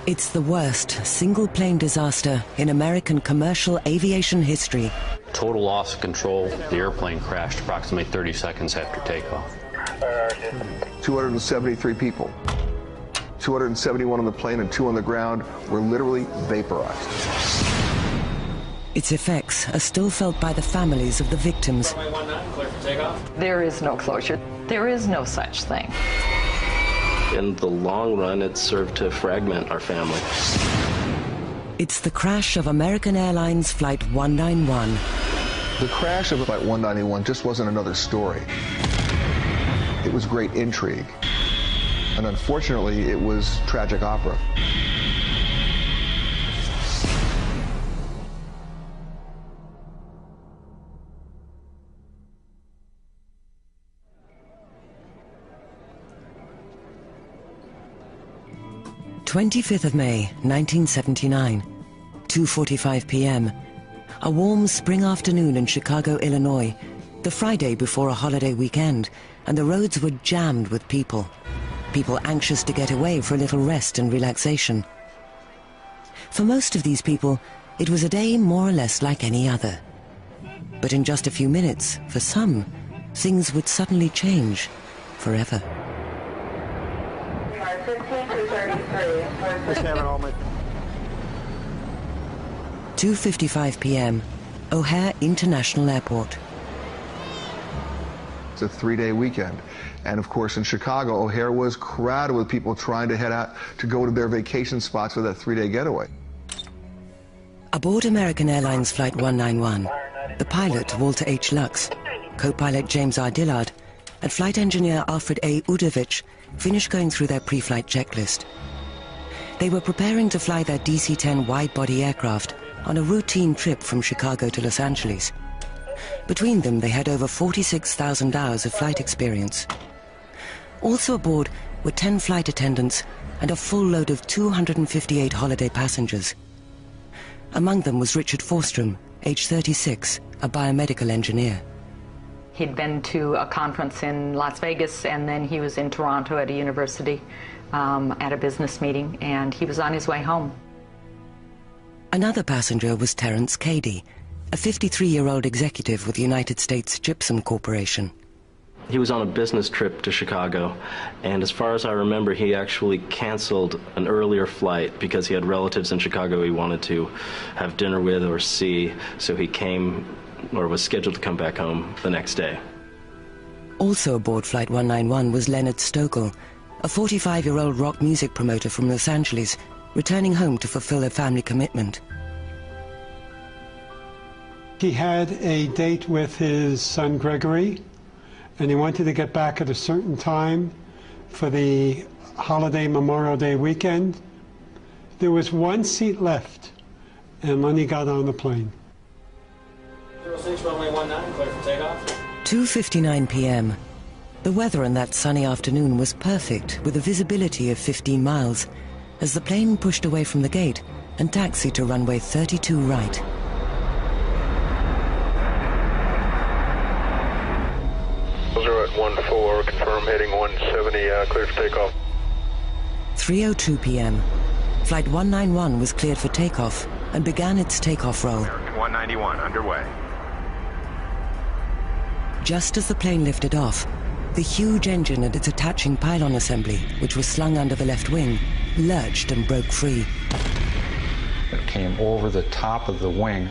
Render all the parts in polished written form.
It's the worst single-plane disaster in American commercial aviation history. Total loss of control. The airplane crashed approximately 30 seconds after takeoff. 273 people. 271 on the plane and 2 on the ground were literally vaporized. Its effects are still felt by the families of the victims. There is no closure. There is no such thing. In the long run, it served to fragment our family. It's the crash of American Airlines Flight 191. The crash of Flight 191 just wasn't another story. It was great intrigue. And unfortunately, it was tragic opera. May 25th, 1979, 2:45 p.m. A warm spring afternoon in Chicago, Illinois, the Friday before a holiday weekend, and the roads were jammed with people. People anxious to get away for a little rest and relaxation. For most of these people, it was a day more or less like any other. But in just a few minutes, for some, things would suddenly change forever. 2:55 p.m., O'Hare International Airport. It's a 3-day weekend. And of course, in Chicago, O'Hare was crowded with people trying to head out to go to their vacation spots for that 3-day getaway. Aboard American Airlines Flight 191, the pilot, Walter H. Lux, co-pilot James R. Dillard, and flight engineer Alfred A. Udovich finished going through their pre-flight checklist. They were preparing to fly their DC-10 wide-body aircraft on a routine trip from Chicago to Los Angeles. Between them, they had over 46,000 hours of flight experience. Also aboard were 10 flight attendants and a full load of 258 holiday passengers. Among them was Richard Forstrom, age 36, a biomedical engineer. He'd been to a conference in Las Vegas, and then he was in Toronto at a university at a business meeting, and he was on his way home. Another passenger was Terence Cady, a 53-year-old executive with the United States Gypsum Corporation. He was on a business trip to Chicago, and as far as I remember, he actually canceled an earlier flight because he had relatives in Chicago he wanted to have dinner with or see, so he came, or was scheduled to come back home the next day. Also aboard Flight 191 was Leonard Stokel, a 45-year-old rock music promoter from Los Angeles, returning home to fulfill a family commitment. He had a date with his son Gregory, and he wanted to get back at a certain time for the holiday Memorial Day weekend. There was one seat left, and Lenny got on the plane. 06 runway 19, clear for takeoff. 2:59 p.m. The weather on that sunny afternoon was perfect, with a visibility of 15 miles, as the plane pushed away from the gate and taxied to runway 32 right. At 14, confirm heading 170, clear for takeoff. 3:02 p.m. Flight 191 was cleared for takeoff and began its takeoff roll. 191 underway. Just as the plane lifted off, the huge engine and its attaching pylon assembly, which was slung under the left wing, lurched and broke free. It came over the top of the wing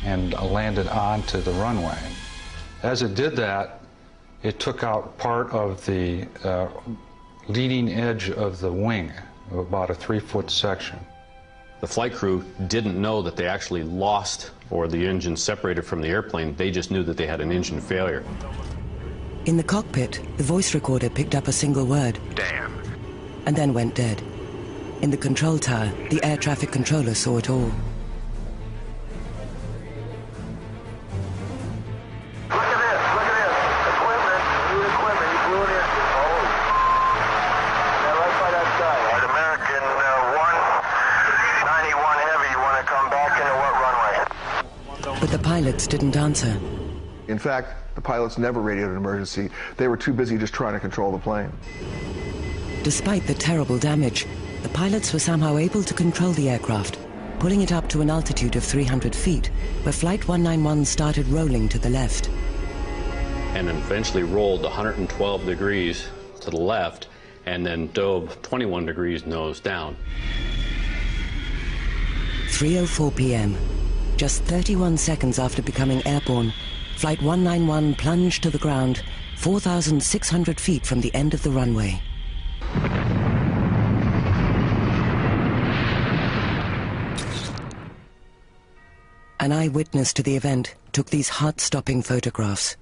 and landed onto the runway. As it did that, it took out part of the leading edge of the wing, about a 3-foot section. The flight crew didn't know that they actually lost or the engine separated from the airplane. They just knew that they had an engine failure. In the cockpit, the voice recorder picked up a single word, "Damn," and then went dead. In the control tower, the air traffic controller saw it all. But the pilots didn't answer. In fact, the pilots never radioed an emergency. They were too busy just trying to control the plane. Despite the terrible damage, the pilots were somehow able to control the aircraft, pulling it up to an altitude of 300 feet, where Flight 191 started rolling to the left. And eventually rolled 112 degrees to the left, and then dove 21 degrees nose down. 3:04 p.m. Just 31 seconds after becoming airborne, Flight 191 plunged to the ground 4,600 feet from the end of the runway. An eyewitness to the event took these heart-stopping photographs.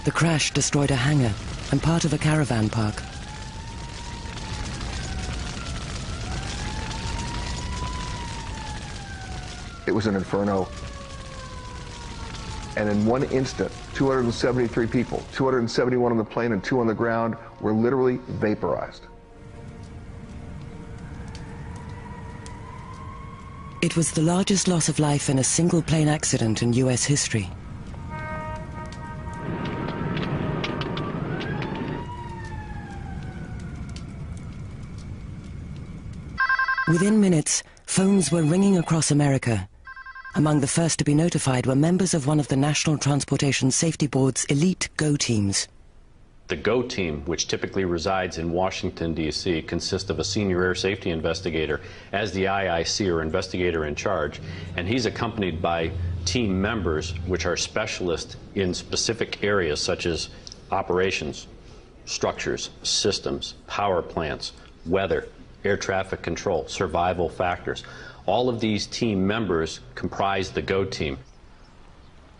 The crash destroyed a hangar and part of a caravan park. It was an inferno. And in one instant, 273 people, 271 on the plane and 2 on the ground, were literally vaporized. It was the largest loss of life in a single plane accident in US history. Within minutes, phones were ringing across America. Among the first to be notified were members of one of the National Transportation Safety Board's elite GO teams. The GO team, which typically resides in Washington, D.C., consists of a senior air safety investigator as the IIC, or investigator in charge, and he's accompanied by team members which are specialists in specific areas such as operations, structures, systems, power plants, weather, air traffic control, survival factors. All of these team members comprise the GO team.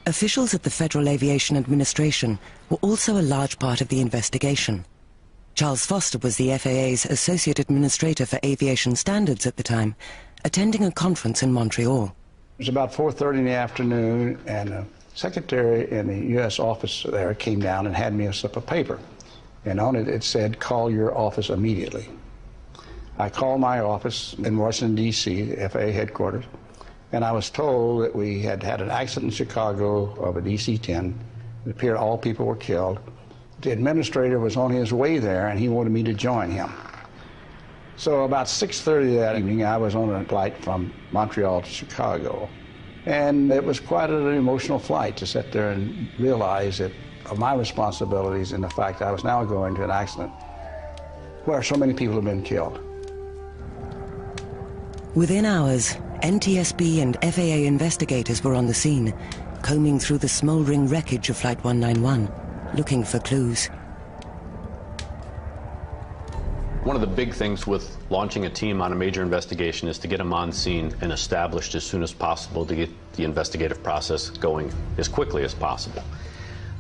Officials at the Federal Aviation Administration were also a large part of the investigation. Charles Foster was the FAA's Associate Administrator for Aviation Standards at the time, attending a conference in Montreal. It was about 4:30 in the afternoon, and a secretary in the U.S. office there came down and had me a slip of paper. And on it, it said, "Call your office immediately." I called my office in Washington, D.C., the FAA headquarters, and I was told that we had had an accident in Chicago of a DC-10. It appeared all people were killed. The administrator was on his way there, and he wanted me to join him. So about 6:30 that evening, I was on a flight from Montreal to Chicago. And it was quite an emotional flight to sit there and realize that of my responsibilities and the fact that I was now going to an accident where so many people have been killed. Within hours, NTSB and FAA investigators were on the scene, combing through the smoldering wreckage of Flight 191, looking for clues. One of the big things with launching a team on a major investigation is to get them on scene and established as soon as possible to get the investigative process going as quickly as possible.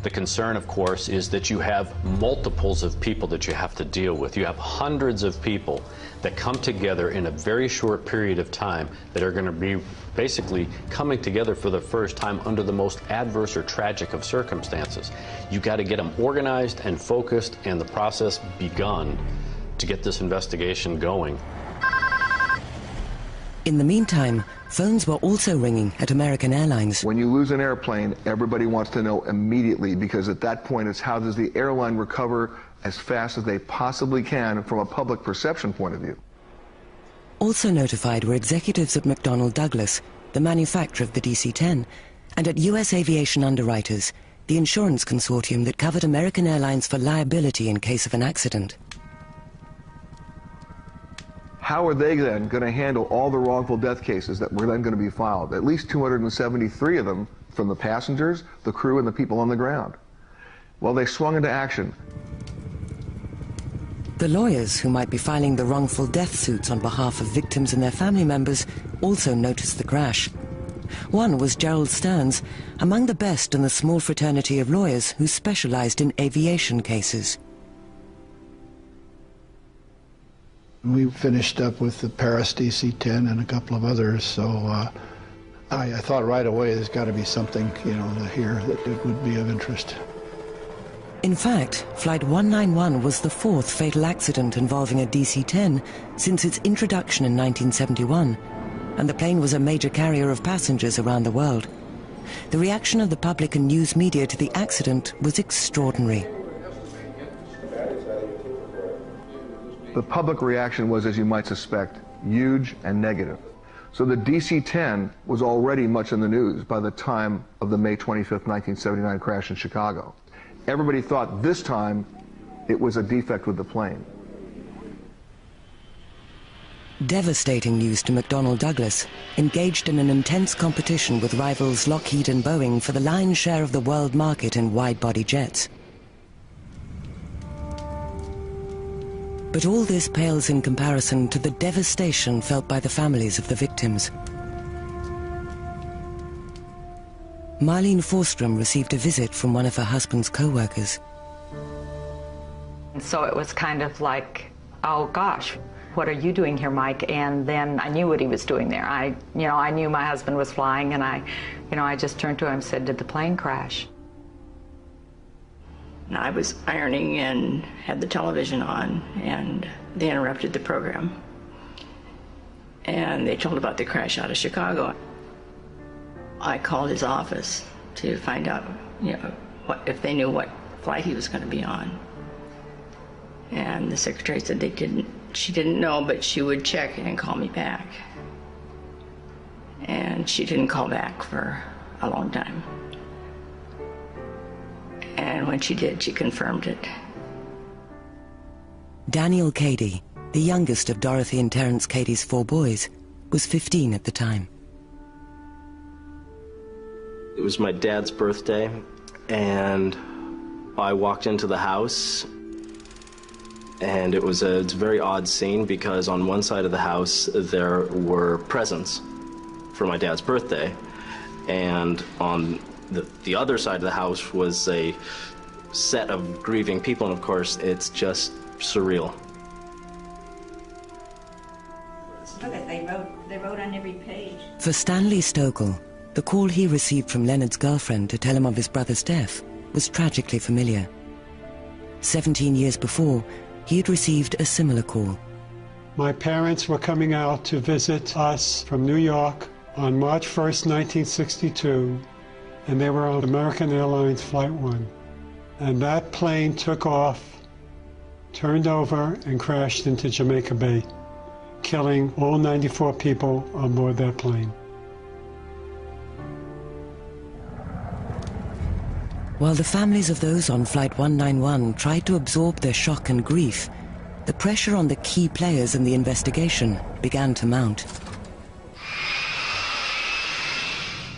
The concern, of course, is that you have multiples of people that you have to deal with. You have hundreds of people that come together in a very short period of time that are going to be basically coming together for the first time under the most adverse or tragic of circumstances. You got to get them organized and focused and the process begun to get this investigation going. In the meantime, phones were also ringing at American Airlines. When you lose an airplane, everybody wants to know immediately, because at that point it's how does the airline recover as fast as they possibly can from a public perception point of view. Also notified were executives at McDonnell Douglas, the manufacturer of the DC-10, and at US Aviation Underwriters, the insurance consortium that covered American Airlines for liability in case of an accident. How are they then going to handle all the wrongful death cases that were then going to be filed? At least 273 of them from the passengers, the crew, and the people on the ground. Well, they swung into action. The lawyers who might be filing the wrongful death suits on behalf of victims and their family members also noticed the crash. One was Gerald Stearns, among the best in the small fraternity of lawyers who specialized in aviation cases. We finished up with the Paris DC-10 and a couple of others, so I thought right away there's got to be something, here that it would be of interest. In fact, Flight 191 was the fourth fatal accident involving a DC-10 since its introduction in 1971, and the plane was a major carrier of passengers around the world. the reaction of the public and news media to the accident was extraordinary. The public reaction was, as you might suspect, huge and negative. So the DC-10 was already much in the news by the time of the May 25th, 1979 crash in Chicago. Everybody thought this time it was a defect with the plane. Devastating news to McDonnell Douglas, engaged in an intense competition with rivals Lockheed and Boeing for the lion's share of the world market in wide-body jets. But all this pales in comparison to the devastation felt by the families of the victims. Marlene Forstrom received a visit from one of her husband's co-workers. And so it was kind of like, oh gosh, what are you doing here, Mike? And then I knew what he was doing there. I knew my husband was flying, and I just turned to him and said, did the plane crash? I was ironing and had the television on, and they interrupted the program. And they told about the crash out of Chicago. I called his office to find out, if they knew what flight he was going to be on. And the secretary said she didn't know, but she would check and call me back. And she didn't call back for a long time. And when she did, she confirmed it. Daniel Cady, the youngest of Dorothy and Terence Cady's 4 boys, was 15 at the time. It was my dad's birthday, and I walked into the house, and it's a very odd scene because on one side of the house there were presents for my dad's birthday, and on the other side of the house was a set of grieving people, and of course it's just surreal. Look at, they wrote on every page. For Stanley Stokel, the call he received from Leonard's girlfriend to tell him of his brother's death was tragically familiar. 17 years before, he had received a similar call. My parents were coming out to visit us from New York on March 1st, 1962, and they were on American Airlines Flight 1. And that plane took off, turned over, and crashed into Jamaica Bay, killing all 94 people on board that plane. While the families of those on Flight 191 tried to absorb their shock and grief, the pressure on the key players in the investigation began to mount.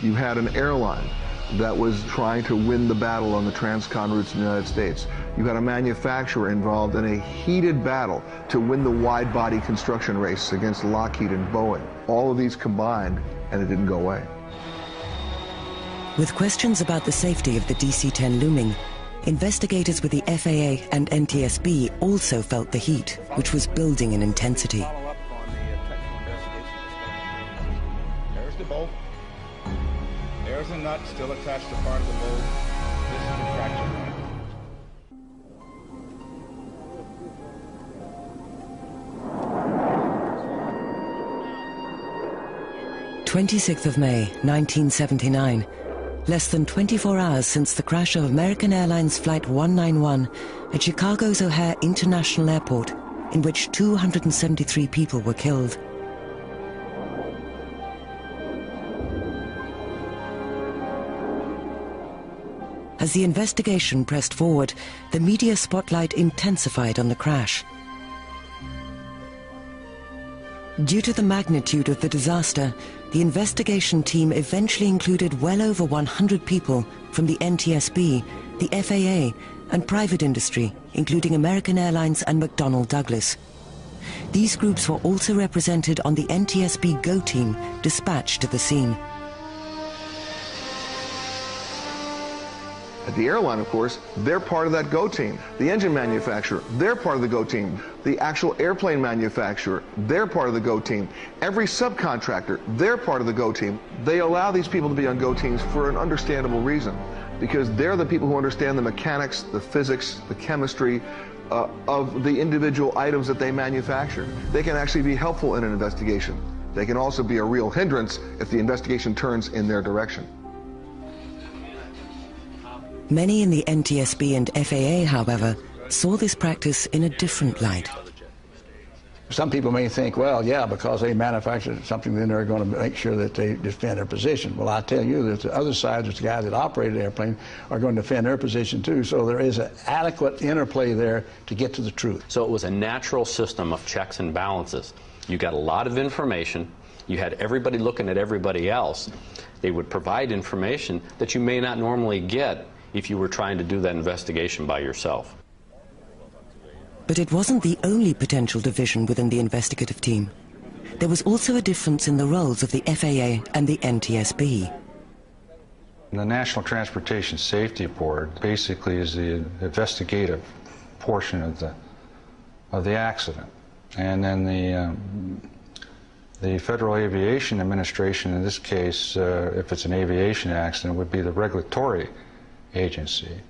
You had an airline that was trying to win the battle on the transcon routes in the United States. You had a manufacturer involved in a heated battle to win the wide-body construction race against Lockheed and Boeing. All of these combined, and it didn't go away. With questions about the safety of the DC-10 looming, investigators with the FAA and NTSB also felt the heat, which was building in intensity. There's the bolt. There's a nut still attached to part of the bolt. This is the traction nut. 26th of May, 1979. Less than 24 hours since the crash of American Airlines Flight 191 at Chicago's O'Hare International Airport, in which 273 people were killed. As the investigation pressed forward, the media spotlight intensified on the crash. Due to the magnitude of the disaster, the investigation team eventually included well over 100 people from the NTSB, the FAA, and private industry, including American Airlines and McDonnell Douglas. These groups were also represented on the NTSB GO team dispatched to the scene. At the airline, of course, they're part of that GO team. The engine manufacturer, they're part of the GO team. The actual airplane manufacturer, they're part of the GO team. Every subcontractor, they're part of the GO team. They allow these people to be on GO teams for an understandable reason, because they're the people who understand the mechanics, the physics, the chemistry of the individual items that they manufacture. They can actually be helpful in an investigation. They can also be a real hindrance if the investigation turns in their direction. Many in the NTSB and FAA, however, saw this practice in a different light. Some people may think, well, yeah, because they manufactured something, then they're going to make sure that they defend their position. Well, I tell you that the other side, the guys that operated the airplane, are going to defend their position too. So there is an adequate interplay there to get to the truth. So it was a natural system of checks and balances. You got a lot of information. You had everybody looking at everybody else. They would provide information that you may not normally get if you were trying to do that investigation by yourself. But it wasn't the only potential division within the investigative team. There was also a difference in the roles of the FAA and the NTSB. The National Transportation Safety Board basically is the investigative portion of the accident. And then the Federal Aviation Administration, in this case, if it's an aviation accident, would be the regulatory agency.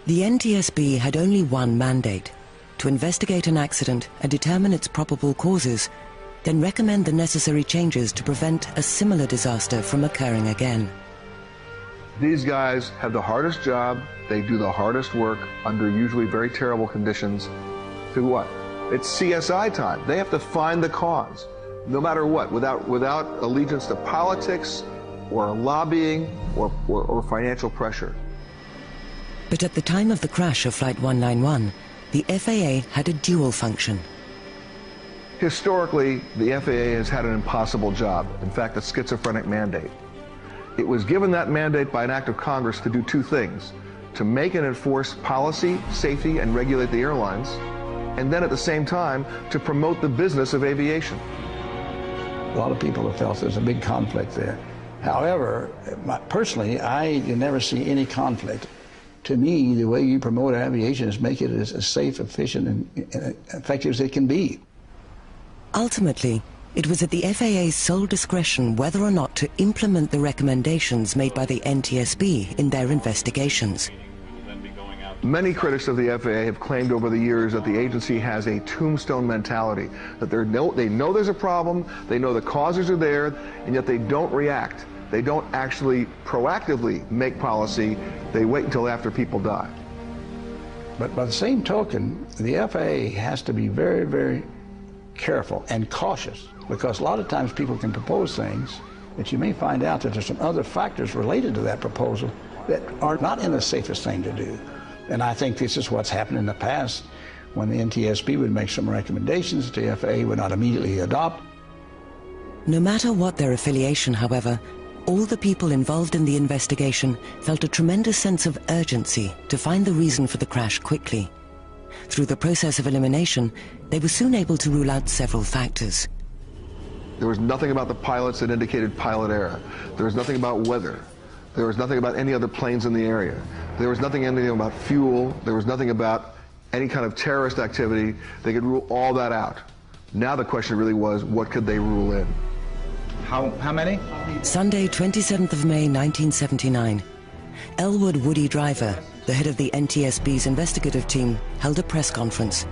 The NTSB had only one mandate: to investigate an accident and determine its probable causes, then recommend the necessary changes to prevent a similar disaster from occurring again. These guys have the hardest job, they do the hardest work under usually very terrible conditions. To what? It's CSI time. They have to find the cause, no matter what, without allegiance to politics or lobbying or financial pressure. But at the time of the crash of Flight 191, the FAA had a dual function. Historically, the FAA has had an impossible job, in fact, a schizophrenic mandate. It was given that mandate by an act of Congress to do two things: to make and enforce policy, safety, and regulate the airlines, and then at the same time to promote the business of aviation. A lot of people have felt there's a big conflict there. However, personally, I never see any conflict. To me, the way you promote aviation is make it as safe, efficient, and effective as it can be. Ultimately, it was at the FAA's sole discretion whether or not to implement the recommendations made by the NTSB in their investigations. Many critics of the FAA have claimed over the years that the agency has a tombstone mentality, that they know there's a problem, they know the causes are there, and yet they don't react. They don't actually proactively make policy. They wait until after people die. But by the same token, the FAA has to be very, very careful and cautious, because a lot of times people can propose things that you may find out that there's some other factors related to that proposal that are not in the safest thing to do. And I think this is what's happened in the past when the NTSB would make some recommendations that the FAA would not immediately adopt. No matter what their affiliation, however, all the people involved in the investigation felt a tremendous sense of urgency to find the reason for the crash quickly. Through the process of elimination, they were soon able to rule out several factors. There was nothing about the pilots that indicated pilot error. There was nothing about weather. There was nothing about any other planes in the area. There was anything about fuel. There was nothing about any kind of terrorist activity. They could rule all that out. Now the question really was, what could they rule in? How many? Sunday, 27th of May, 1979. Elwood Woody Driver, the head of the NTSB's investigative team, held a press conference.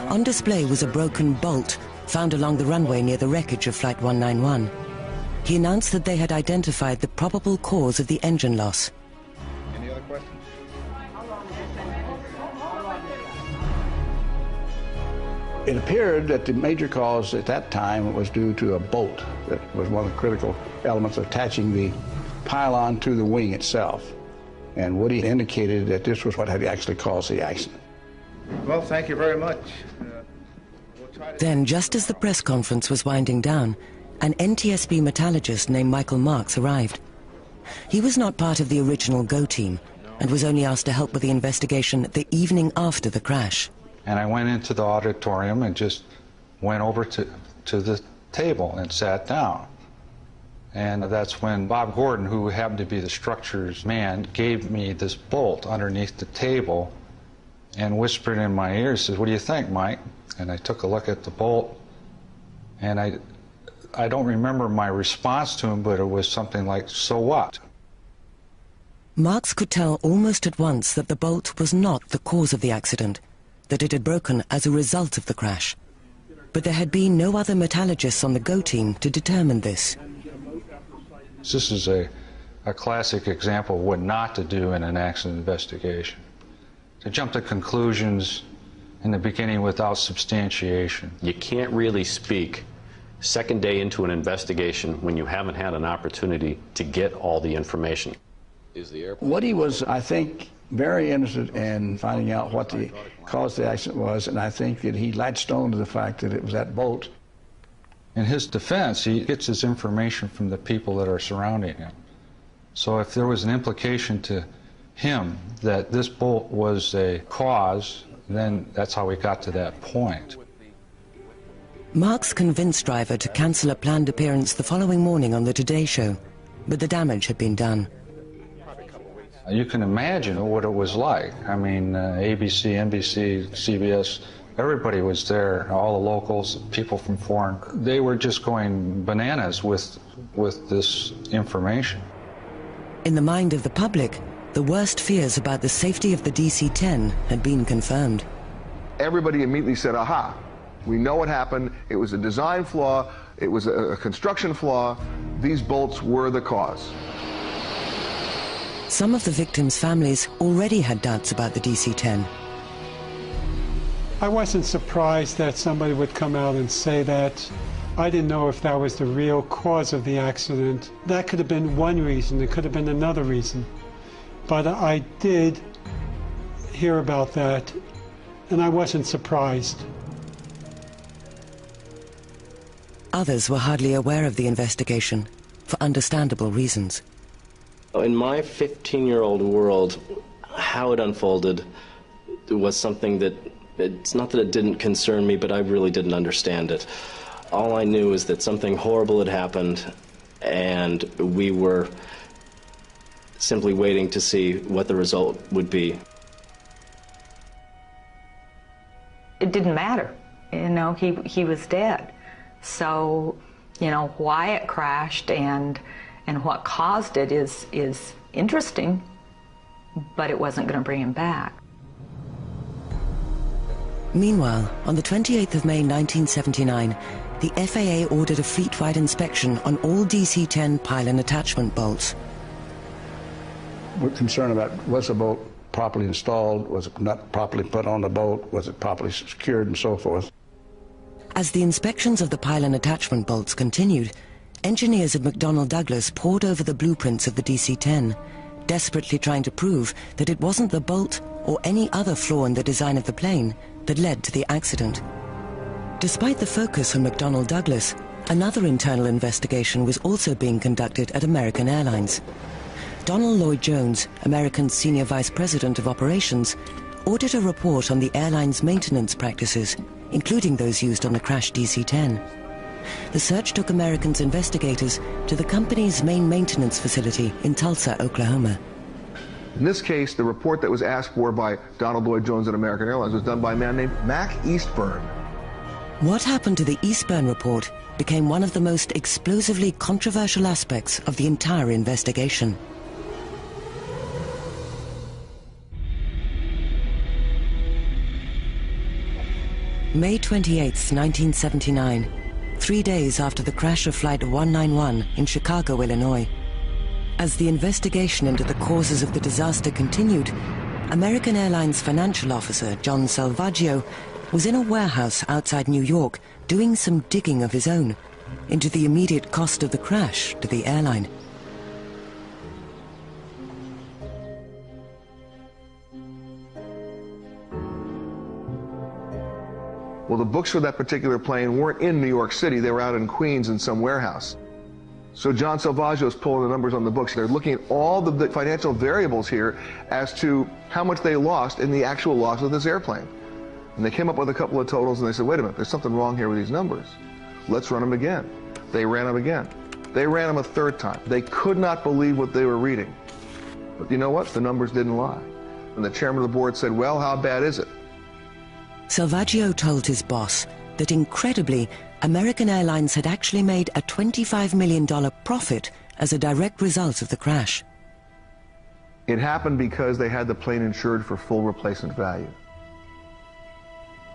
On display was a broken bolt found along the runway near the wreckage of Flight 191. He announced that they had identified the probable cause of the engine loss. Any other questions? It appeared that the major cause at that time was due to a bolt that was one of the critical elements attaching the pylon to the wing itself. And Woody indicated that this was what had actually caused the accident. Well, thank you very much. Then, just as the press conference was winding down, an NTSB metallurgist named Michael Marks arrived. He was not part of the original GO team and was only asked to help with the investigation the evening after the crash. And I went into the auditorium and just went over to the table and sat down. And that's when Bob Gordon, who happened to be the structures man, gave me this bolt underneath the table and whispered in my ear, says, "What do you think, Mike?" And I took a look at the bolt, and I don't remember my response to him, but it was something like, "So what?" Marks could tell almost at once that the bolt was not the cause of the accident, that it had broken as a result of the crash. But there had been no other metallurgists on the GO team to determine this. This is a a classic example of what not to do in an accident investigation. To jump to conclusions in the beginning without substantiation. You can't really speak second day into an investigation when you haven't had an opportunity to get all the information. Woody was, I think, very interested in finding out what the cause of the accident was, and I think that he latched on to the fact that it was that bolt. In his defense, he gets his information from the people that are surrounding him. So if there was an implication to him that this bolt was a cause, then that's how we got to that point. Marks convinced Driver to cancel a planned appearance the following morning on the Today Show, but the damage had been done. You can imagine what it was like. I mean, ABC, NBC, CBS, everybody was there, all the locals, people from foreign. They were just going bananas with this information. In the mind of the public, the worst fears about the safety of the DC-10 had been confirmed. Everybody immediately said, aha, we know what happened. It was a design flaw. It was a construction flaw. These bolts were the cause. Some of the victims' families already had doubts about the DC-10. I wasn't surprised that somebody would come out and say that. I didn't know if that was the real cause of the accident. That could have been one reason. It could have been another reason. But I did hear about that, and I wasn't surprised. Others were hardly aware of the investigation, for understandable reasons. In my 15-year-old world, how it unfolded was something that, it's not that it didn't concern me, but I really didn't understand it. All I knew is that something horrible had happened, and we were simply waiting to see what the result would be. It didn't matter. You know, he was dead. So, you know, why it crashed and what caused it is interesting, but it wasn't going to bring him back. Meanwhile, on the 28th of May 1979, the FAA ordered a fleet-wide inspection on all DC-10 pylon attachment bolts. We're concerned about, was the bolt properly installed? Was it not properly put on the bolt? Was it properly secured and so forth? As the inspections of the pylon attachment bolts continued, engineers at McDonnell Douglas pored over the blueprints of the DC-10, desperately trying to prove that it wasn't the bolt or any other flaw in the design of the plane that led to the accident. Despite the focus on McDonnell Douglas, another internal investigation was also being conducted at American Airlines. Donald Lloyd Jones, American's senior vice president of operations, ordered a report on the airline's maintenance practices, including those used on the crashed DC-10. The search took American's investigators to the company's main maintenance facility in Tulsa, Oklahoma. In this case, the report that was asked for by Donald Lloyd Jones at American Airlines was done by a man named Mac Eastburn. What happened to the Eastburn report became one of the most explosively controversial aspects of the entire investigation. May 28, 1979, 3 days after the crash of Flight 191 in Chicago, Illinois. As the investigation into the causes of the disaster continued, American Airlines financial officer John Salvaggio was in a warehouse outside New York doing some digging of his own into the immediate cost of the crash to the airline. Well, the books for that particular plane weren't in New York City. They were out in Queens in some warehouse. So John Salvaggio is pulling the numbers on the books. They're looking at all the financial variables here as to how much they lost in the actual loss of this airplane. And they came up with a couple of totals and they said, wait a minute, there's something wrong here with these numbers. Let's run them again. They ran them again. They ran them a third time. They could not believe what they were reading. But you know what? The numbers didn't lie. And the chairman of the board said, well, how bad is it? Salvaggio told his boss that incredibly, American Airlines had actually made a $25 million profit as a direct result of the crash. It happened because they had the plane insured for full replacement value.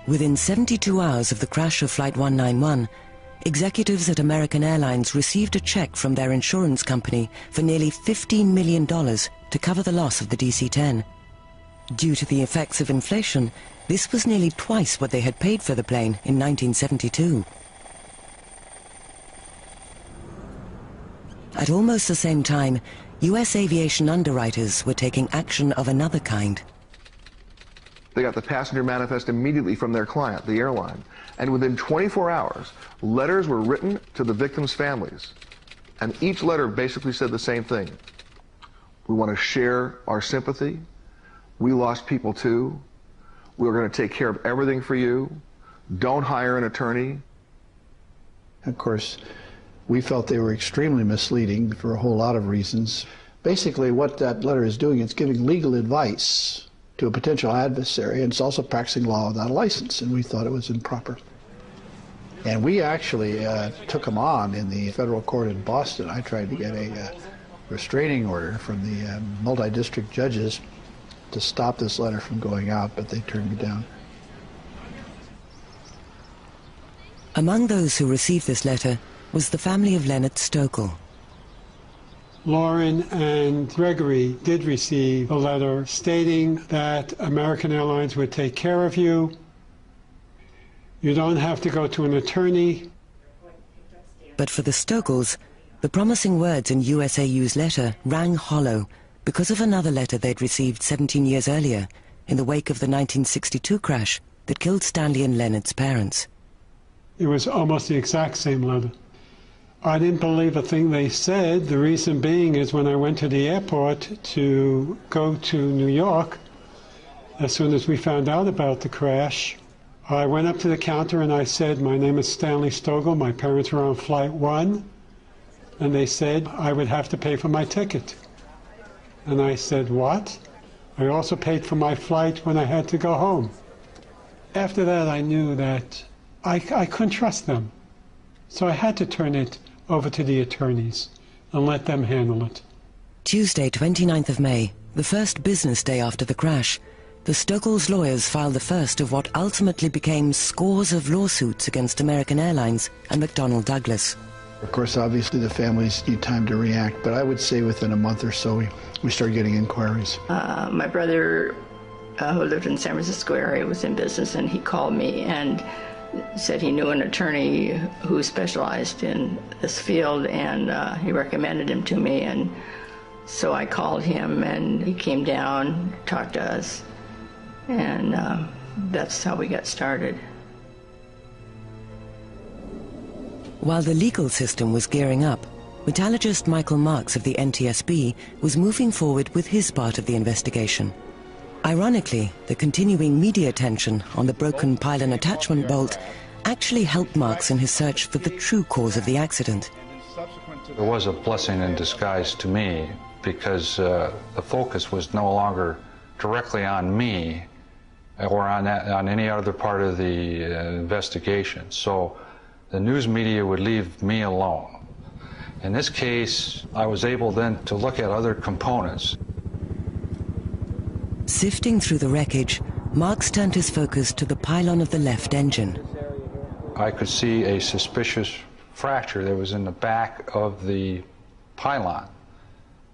Within 72 hours of the crash of Flight 191, executives at American Airlines received a check from their insurance company for nearly $15 million to cover the loss of the DC-10. Due to the effects of inflation, this was nearly twice what they had paid for the plane in 1972. At almost the same time, U.S. aviation underwriters were taking action of another kind. They got the passenger manifest immediately from their client, the airline. And within 24 hours, letters were written to the victims' families. And each letter basically said the same thing. We want to share our sympathy. We lost people too. We're going to take care of everything for you. Don't hire an attorney. Of course, we felt they were extremely misleading for a whole lot of reasons. Basically, what that letter is doing, it's giving legal advice to a potential adversary, and it's also practicing law without a license, and we thought it was improper. And we actually took them on in the federal court in Boston. I tried to get a restraining order from the multi-district judges to stop this letter from going out, but they turned me down. Among those who received this letter was the family of Leonard Stokel. Lauren and Gregory did receive a letter stating that American Airlines would take care of you. You don't have to go to an attorney. But for the Stokels, the promising words in USAU's letter rang hollow because of another letter they'd received 17 years earlier in the wake of the 1962 crash that killed Stanley and Leonard's parents. It was almost the exact same letter. I didn't believe a thing they said. The reason being is when I went to the airport to go to New York, as soon as we found out about the crash, I went up to the counter and I said, "My name is Stanley Stokel. My parents were on Flight 1. And they said I would have to pay for my ticket. And I said, "What?" I also paid for my flight when I had to go home. After that, I knew that I couldn't trust them. So I had to turn it over to the attorneys and let them handle it. Tuesday, 29th of May, the first business day after the crash, the Stokels' lawyers filed the first of what ultimately became scores of lawsuits against American Airlines and McDonnell Douglas. Of course, obviously the families need time to react, but I would say within a month or so we started getting inquiries. My brother, who lived in San Francisco area, was in business, and he called me and said he knew an attorney who specialized in this field, and he recommended him to me. And so I called him, and he came down, talked to us, and that's how we got started. While the legal system was gearing up, metallurgist Michael Marks of the NTSB was moving forward with his part of the investigation. Ironically, the continuing media attention on the broken pylon attachment bolt actually helped Marks in his search for the true cause of the accident. It was a blessing in disguise to me because the focus was no longer directly on me or on any other part of the investigation. So the news media would leave me alone. In this case, I was able then to look at other components. Sifting through the wreckage, Marks turned his focus to the pylon of the left engine. I could see a suspicious fracture that was in the back of the pylon.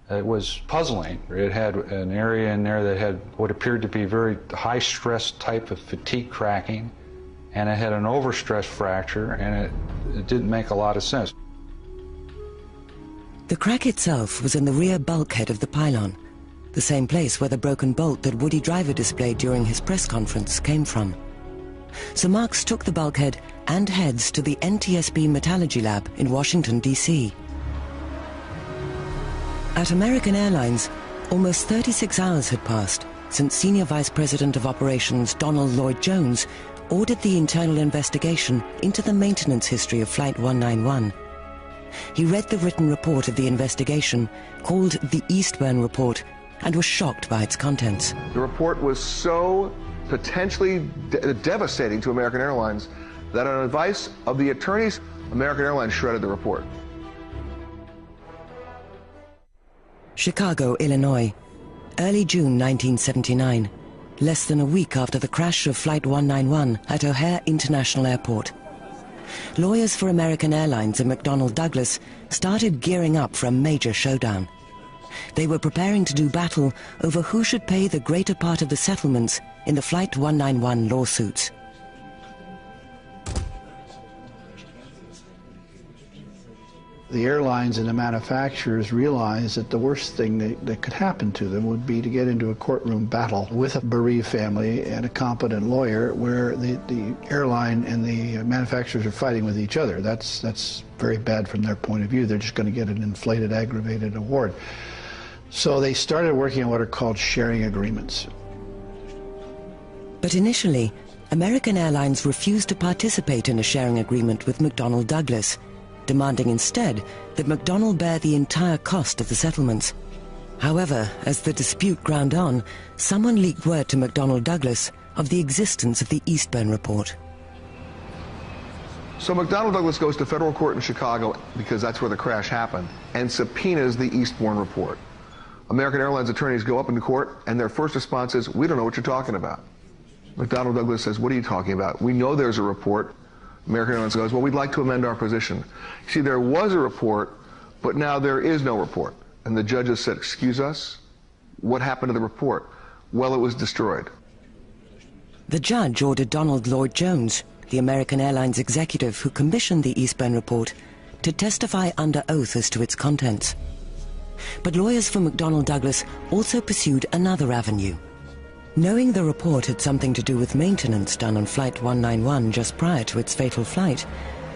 It was puzzling. It had an area in there that had what appeared to be very high-stress type of fatigue cracking, and it had an overstress fracture, and it didn't make a lot of sense. The crack itself was in the rear bulkhead of the pylon, the same place where the broken bolt that Woody Driver displayed during his press conference came from. So Marks took the bulkhead and heads to the NTSB Metallurgy Lab in Washington, D.C. At American Airlines, almost 36 hours had passed since Senior Vice President of Operations Donald Lloyd Jones ordered the internal investigation into the maintenance history of Flight 191. He read the written report of the investigation, called the Eastburn Report, and was shocked by its contents. The report was so potentially devastating to American Airlines that on advice of the attorneys, American Airlines shredded the report. Chicago, Illinois, early June 1979, less than a week after the crash of Flight 191 at O'Hare International Airport. lawyers for American Airlines and McDonnell Douglas started gearing up for a major showdown. They were preparing to do battle over who should pay the greater part of the settlements in the Flight 191 lawsuits. The airlines and the manufacturers realized that the worst thing that could happen to them would be to get into a courtroom battle with a bereaved family and a competent lawyer where the airline and the manufacturers are fighting with each other. That's very bad from their point of view. They're just going to get an inflated, aggravated award. So they started working on what are called sharing agreements. But initially, American Airlines refused to participate in a sharing agreement with McDonnell Douglas, demanding instead that McDonnell bear the entire cost of the settlements. However, as the dispute ground on, someone leaked word to McDonnell Douglas of the existence of the Eastburn Report. So McDonnell Douglas goes to federal court in Chicago, because that's where the crash happened, and subpoenas the Eastburn Report. American Airlines attorneys go up into court, and their first response is, "We don't know what you're talking about." McDonnell Douglas says, "What are you talking about? We know there's a report." American Airlines goes, "Well, we'd like to amend our position." See, there was a report, but now there is no report. And the judges said, "Excuse us? What happened to the report?" Well, it was destroyed. The judge ordered Donald Lloyd Jones, the American Airlines executive who commissioned the Eastburn Report, to testify under oath as to its contents. But lawyers for McDonnell Douglas also pursued another avenue. Knowing the report had something to do with maintenance done on Flight 191 just prior to its fatal flight,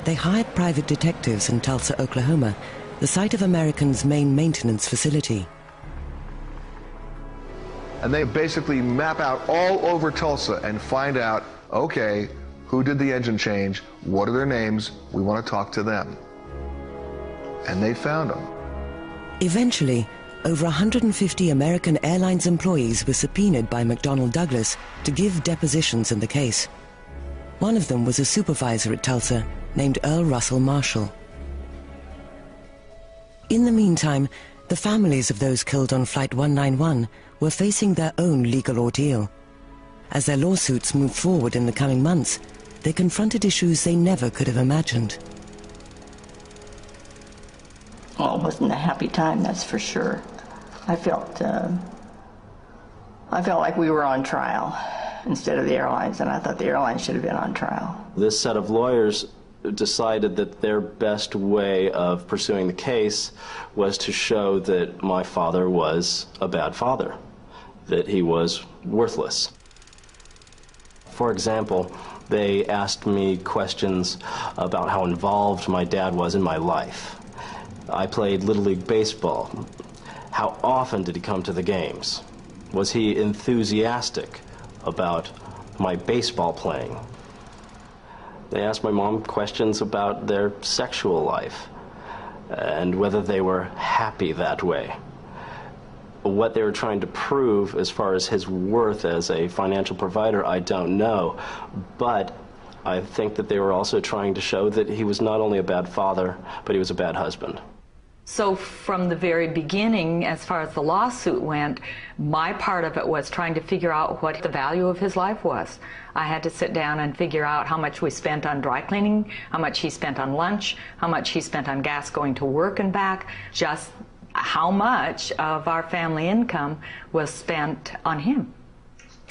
they hired private detectives in Tulsa, Oklahoma, the site of American's main maintenance facility. And they basically map out all over Tulsa and find out, okay, who did the engine change? What are their names? We want to talk to them. And they found them. Eventually, over 150 American Airlines employees were subpoenaed by McDonnell Douglas to give depositions in the case. One of them was a supervisor at Tulsa named Earl Russell Marshall. In the meantime, the families of those killed on Flight 191 were facing their own legal ordeal. As their lawsuits moved forward in the coming months, they confronted issues they never could have imagined. Well, it wasn't a happy time, that's for sure. I felt like we were on trial instead of the airlines, and I thought the airlines should have been on trial. This set of lawyers decided that their best way of pursuing the case was to show that my father was a bad father, that he was worthless. For example, they asked me questions about how involved my dad was in my life. I played Little League Baseball. How often did he come to the games? Was he enthusiastic about my baseball playing? They asked my mom questions about their sexual life and whether they were happy that way. What they were trying to prove as far as his worth as a financial provider, I don't know. But I think that they were also trying to show that he was not only a bad father, but he was a bad husband. So from the very beginning, as far as the lawsuit went, my part of it was trying to figure out what the value of his life was. I had to sit down and figure out how much we spent on dry cleaning, how much he spent on lunch, how much he spent on gas going to work and back, just how much of our family income was spent on him.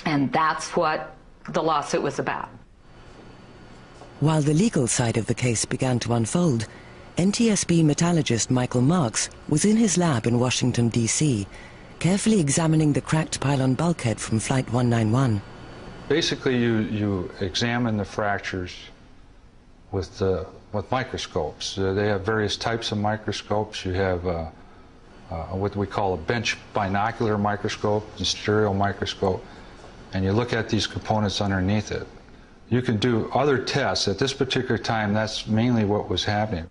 And that's what the lawsuit was about. While the legal side of the case began to unfold, NTSB metallurgist Michael Marks was in his lab in Washington, D.C., carefully examining the cracked pylon bulkhead from Flight 191. Basically, you examine the fractures with microscopes. They have various types of microscopes. You have what we call a bench binocular microscope, a stereo microscope, and you look at these components underneath it. You can do other tests. At this particular time, that's mainly what was happening.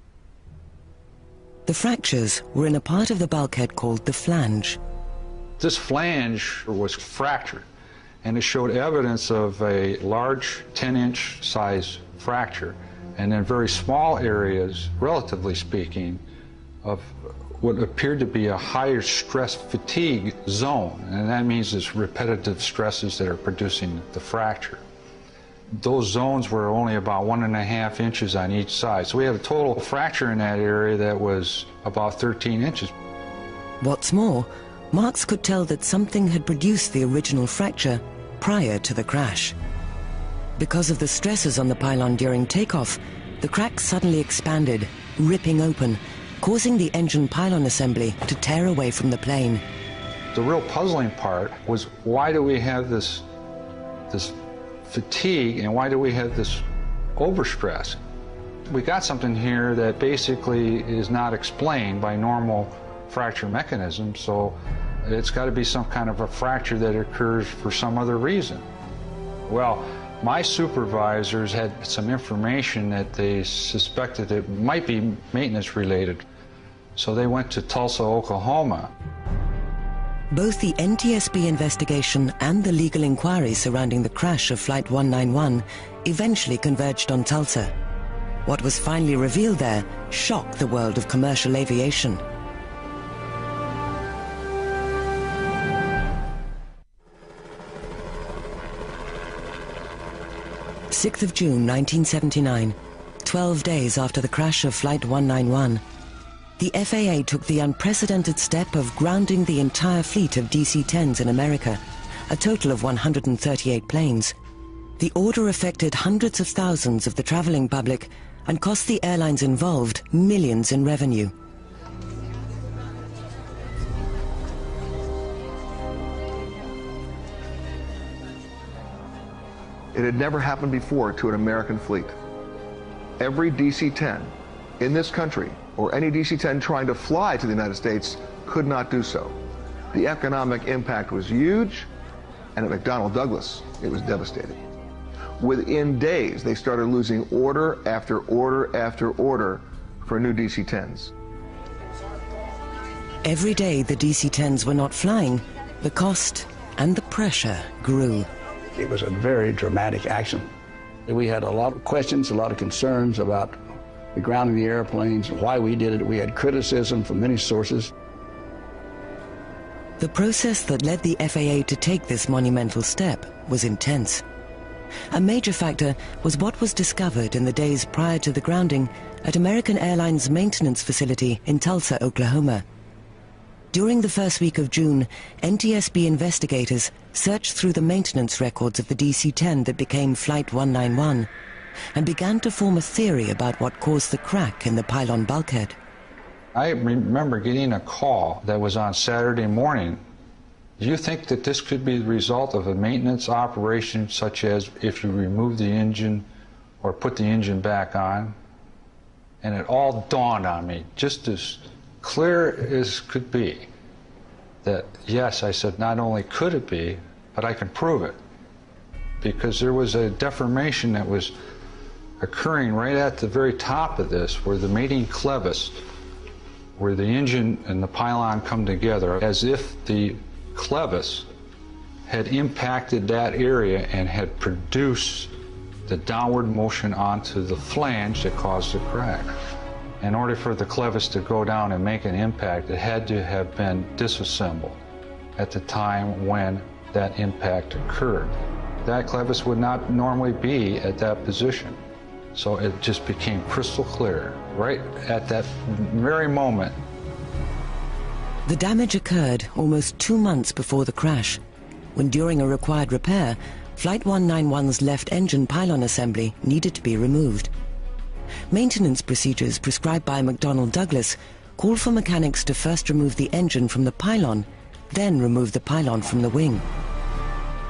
The fractures were in a part of the bulkhead called the flange. This flange was fractured, and it showed evidence of a large 10-inch size fracture, and in very small areas, relatively speaking, of what appeared to be a higher stress fatigue zone, and that means it's repetitive stresses that are producing the fracture. those zones were only about 1.5 inches on each side. So we had a total fracture in that area that was about 13 inches. What's more, Marks could tell that something had produced the original fracture prior to the crash. Because of the stresses on the pylon during takeoff, the crack suddenly expanded, ripping open, causing the engine pylon assembly to tear away from the plane. The real puzzling part was, why do we have this fatigue, and why do we have this overstress? We got something here that basically is not explained by normal fracture mechanism, so it's got to be some kind of a fracture that occurs for some other reason. Well, my supervisors had some information that they suspected it might be maintenance related, so they went to Tulsa, Oklahoma. Both the NTSB investigation and the legal inquiry surrounding the crash of Flight 191 eventually converged on Tulsa. What was finally revealed there shocked the world of commercial aviation. June 1979, 12 days after the crash of Flight 191, the FAA took the unprecedented step of grounding the entire fleet of DC-10s in America, a total of 138 planes. The order affected hundreds of thousands of the traveling public and cost the airlines involved millions in revenue. It had never happened before to an American fleet. Every DC-10 in this country, or any DC-10 trying to fly to the United States, could not do so. The economic impact was huge, and at McDonnell Douglas, it was devastating. Within days, they started losing order after order after order for new DC-10s. Every day the DC-10s were not flying, the cost and the pressure grew. It was a very dramatic action. We had a lot of questions, a lot of concerns about the grounding of the airplanes, why we did it. We had criticism from many sources. The process that led the FAA to take this monumental step was intense. A major factor was what was discovered in the days prior to the grounding at American Airlines maintenance facility in Tulsa, Oklahoma. During the first week of June, NTSB investigators searched through the maintenance records of the DC-10 that became Flight 191 and began to form a theory about what caused the crack in the pylon bulkhead. I remember getting a call that was on Saturday morning. Do you think that this could be the result of a maintenance operation, such as if you remove the engine or put the engine back on? And it all dawned on me, just as clear as could be, that yes, I said, not only could it be, but I can prove it. Because there was a deformation that was occurring right at the very top of this, where the mating clevis, where the engine and the pylon come together, as if the clevis had impacted that area and had produced the downward motion onto the flange that caused the crack. In order for the clevis to go down and make an impact, it had to have been disassembled at the time when that impact occurred. That clevis would not normally be at that position. So it just became crystal clear right at that very moment. The damage occurred almost 2 months before the crash, when during a required repair, Flight 191's left engine pylon assembly needed to be removed. Maintenance procedures prescribed by McDonnell Douglas call for mechanics to first remove the engine from the pylon, then remove the pylon from the wing.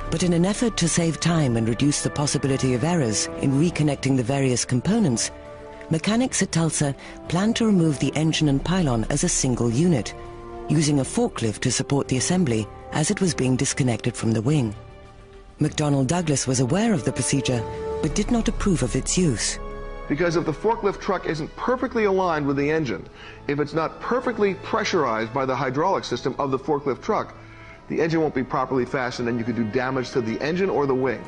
But in an effort to save time and reduce the possibility of errors in reconnecting the various components, mechanics at Tulsa planned to remove the engine and pylon as a single unit, using a forklift to support the assembly as it was being disconnected from the wing. McDonnell Douglas was aware of the procedure, but did not approve of its use. Because if the forklift truck isn't perfectly aligned with the engine, if it's not perfectly pressurized by the hydraulic system of the forklift truck, the engine won't be properly fastened and you could do damage to the engine or the wing.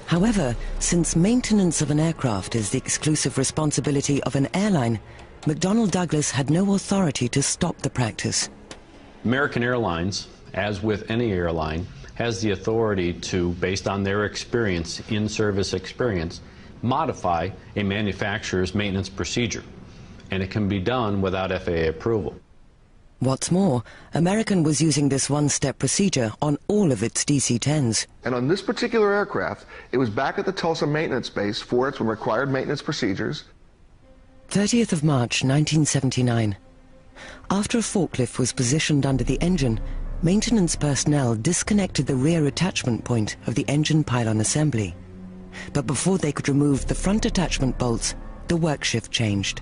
However, since maintenance of an aircraft is the exclusive responsibility of an airline, McDonnell Douglas had no authority to stop the practice. American Airlines, as with any airline, has the authority to, based on their experience, in-service experience, modify a manufacturer's maintenance procedure. And it can be done without FAA approval. What's more, American was using this one-step procedure on all of its DC-10s. And on this particular aircraft, it was back at the Tulsa maintenance base for its required maintenance procedures. 30th of March, 1979. After a forklift was positioned under the engine, maintenance personnel disconnected the rear attachment point of the engine pylon assembly. But before they could remove the front attachment bolts, the work shift changed.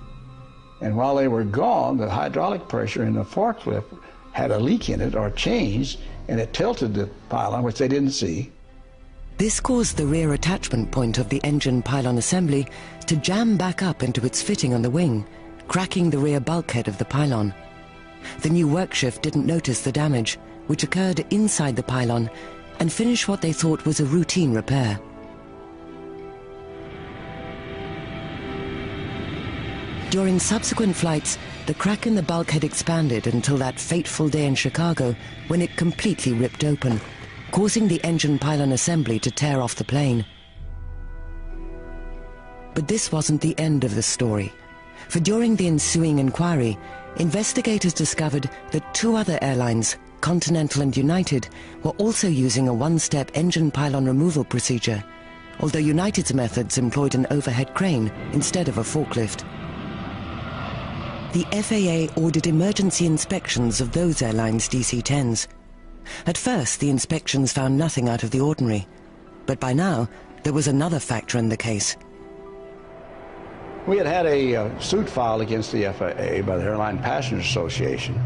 And while they were gone, the hydraulic pressure in the forklift had a leak in it or changed, and it tilted the pylon, which they didn't see. This caused the rear attachment point of the engine pylon assembly to jam back up into its fitting on the wing, cracking the rear bulkhead of the pylon. The new work shift didn't notice the damage, which occurred inside the pylon, and finished what they thought was a routine repair. During subsequent flights, the crack in the bulkhead expanded until that fateful day in Chicago when it completely ripped open, causing the engine pylon assembly to tear off the plane. But this wasn't the end of the story, for during the ensuing inquiry, investigators discovered that two other airlines, Continental and United, were also using a one-step engine pylon removal procedure, although United's methods employed an overhead crane instead of a forklift. The FAA ordered emergency inspections of those airlines' DC-10s. At first, the inspections found nothing out of the ordinary, but by now, there was another factor in the case. We had had a suit filed against the FAA by the Airline Passengers Association,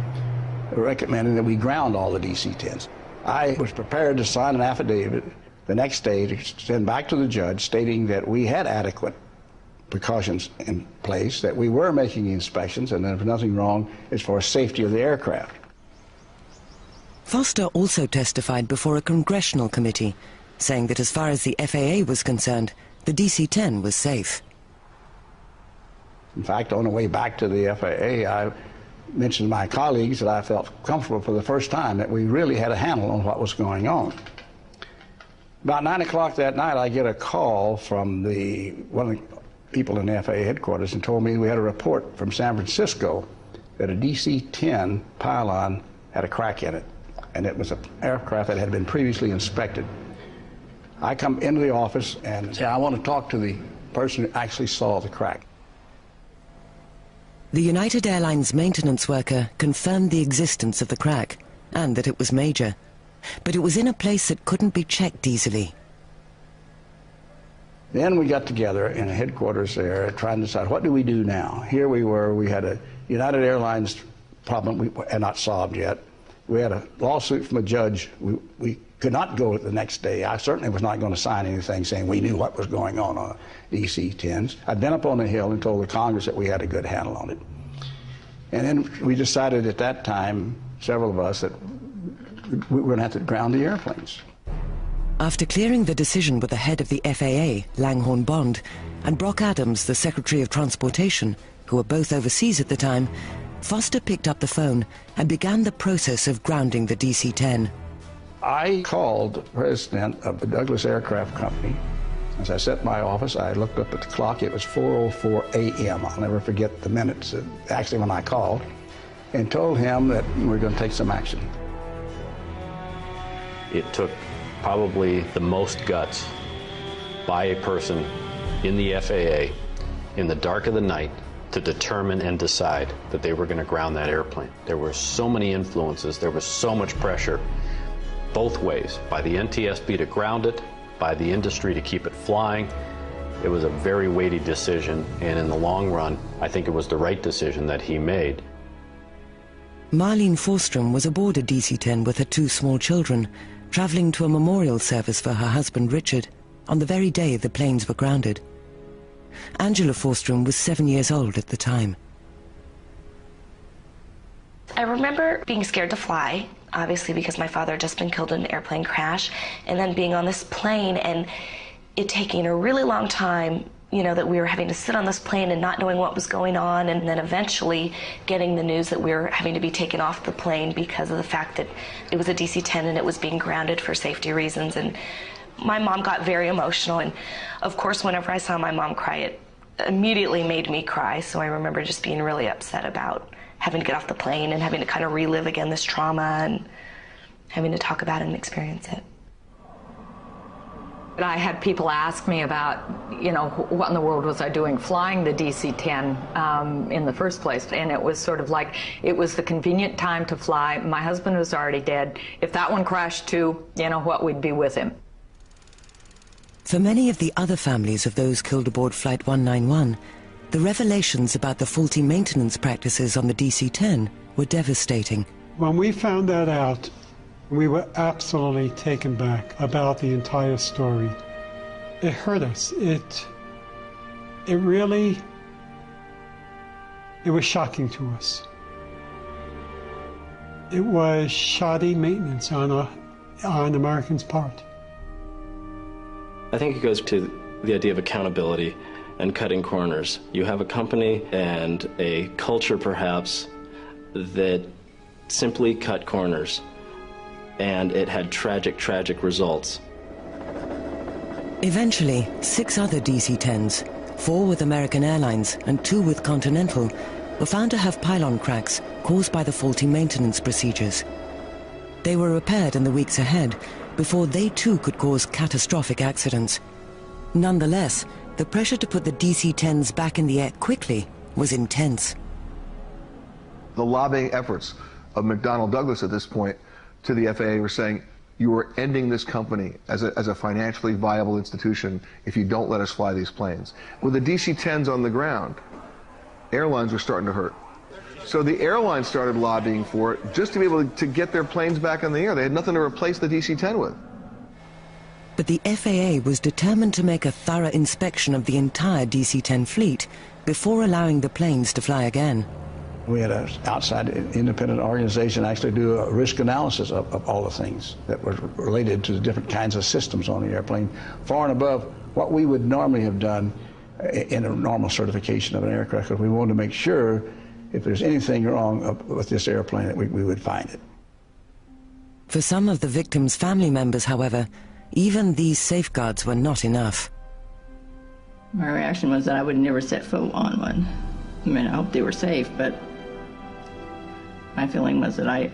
recommending that we ground all the DC-10s. I was prepared to sign an affidavit the next day to send back to the judge stating that we had adequate precautions in place, that we were making the inspections, and that there was nothing wrong as far as safety of the aircraft. Foster also testified before a congressional committee, saying that as far as the FAA was concerned, the DC-10 was safe. In fact, on the way back to the FAA, I mentioned to my colleagues that I felt comfortable for the first time that we really had a handle on what was going on. About 9 o'clock that night, I get a call from one of the people in the FAA headquarters and told me we had a report from San Francisco that a DC-10 pylon had a crack in it, and it was an aircraft that had been previously inspected. I come into the office and say, I want to talk to the person who actually saw the crack. The United Airlines maintenance worker confirmed the existence of the crack and that it was major, but it was in a place that couldn't be checked easily. Then we got together in the headquarters there trying to decide, what do we do now? Here we were, we had a United Airlines problem we had not solved yet. We had a lawsuit from a judge. We could not go the next day. I certainly was not going to sign anything saying we knew what was going on DC-10s. I'd been up on the Hill and told the Congress that we had a good handle on it. And then we decided at that time, several of us, that we were going to have to ground the airplanes. After clearing the decision with the head of the FAA, Langhorne Bond, and Brock Adams, the Secretary of Transportation, who were both overseas at the time, Foster picked up the phone and began the process of grounding the DC-10. I called the president of the Douglas Aircraft Company. As I sat in my office, I looked up at the clock. It was 4:04 a.m. I'll never forget the minutes, actually, when I called, and told him that we were going to take some action. It took probably the most guts by a person in the FAA in the dark of the night to determine and decide that they were going to ground that airplane. There were so many influences, there was so much pressure both ways, by the NTSB to ground it, by the industry to keep it flying. It was a very weighty decision, and in the long run, I think it was the right decision that he made. Marlene Forstrom was aboard a DC-10 with her two small children, traveling to a memorial service for her husband Richard on the very day the planes were grounded. Angela Forstrom was 7 years old at the time. I remember being scared to fly, obviously because my father had just been killed in an airplane crash, and then being on this plane and it taking a really long time you know, that we were having to sit on this plane and not knowing what was going on, and then eventually getting the news that we were having to be taken off the plane because of the fact that it was a DC-10 and it was being grounded for safety reasons. And my mom got very emotional, and of course whenever I saw my mom cry, it immediately made me cry. So I remember just being really upset about having to get off the plane and having to kind of relive again this trauma and having to talk about it and experience it. I had people ask me about, you know, what in the world was I doing flying the DC-10 in the first place. And it was sort of like, it was the convenient time to fly. My husband was already dead. If that one crashed too, you know what, we'd be with him. For many of the other families of those killed aboard Flight 191, the revelations about the faulty maintenance practices on the DC-10 were devastating. When we found that out, we were absolutely taken back about the entire story. It hurt us. It was shocking to us. It was shoddy maintenance on Americans' part. I think it goes to the idea of accountability and cutting corners. You have a company and a culture, perhaps, that simply cut corners. And it had tragic, tragic results. Eventually, 6 other DC-10s, 4 with American Airlines and 2 with Continental, were found to have pylon cracks caused by the faulty maintenance procedures. They were repaired in the weeks ahead before they too could cause catastrophic accidents. Nonetheless, the pressure to put the DC-10s back in the air quickly was intense. The lobbying efforts of McDonnell Douglas at this point to the FAA were saying, you are ending this company as a financially viable institution if you don't let us fly these planes. With the DC-10s on the ground, airlines were starting to hurt. So the airlines started lobbying for it just to be able to get their planes back in the air. They had nothing to replace the DC-10 with. But the FAA was determined to make a thorough inspection of the entire DC-10 fleet before allowing the planes to fly again. We had an outside independent organization actually do a risk analysis of all the things that were related to the different kinds of systems on the airplane, far and above what we would normally have done in a normal certification of an aircraft, because we wanted to make sure if there's anything wrong with this airplane that we would find it. For some of the victims' family members, however, even these safeguards were not enough. My reaction was that I would never set foot on one. I mean, I hope they were safe, but my feeling was that I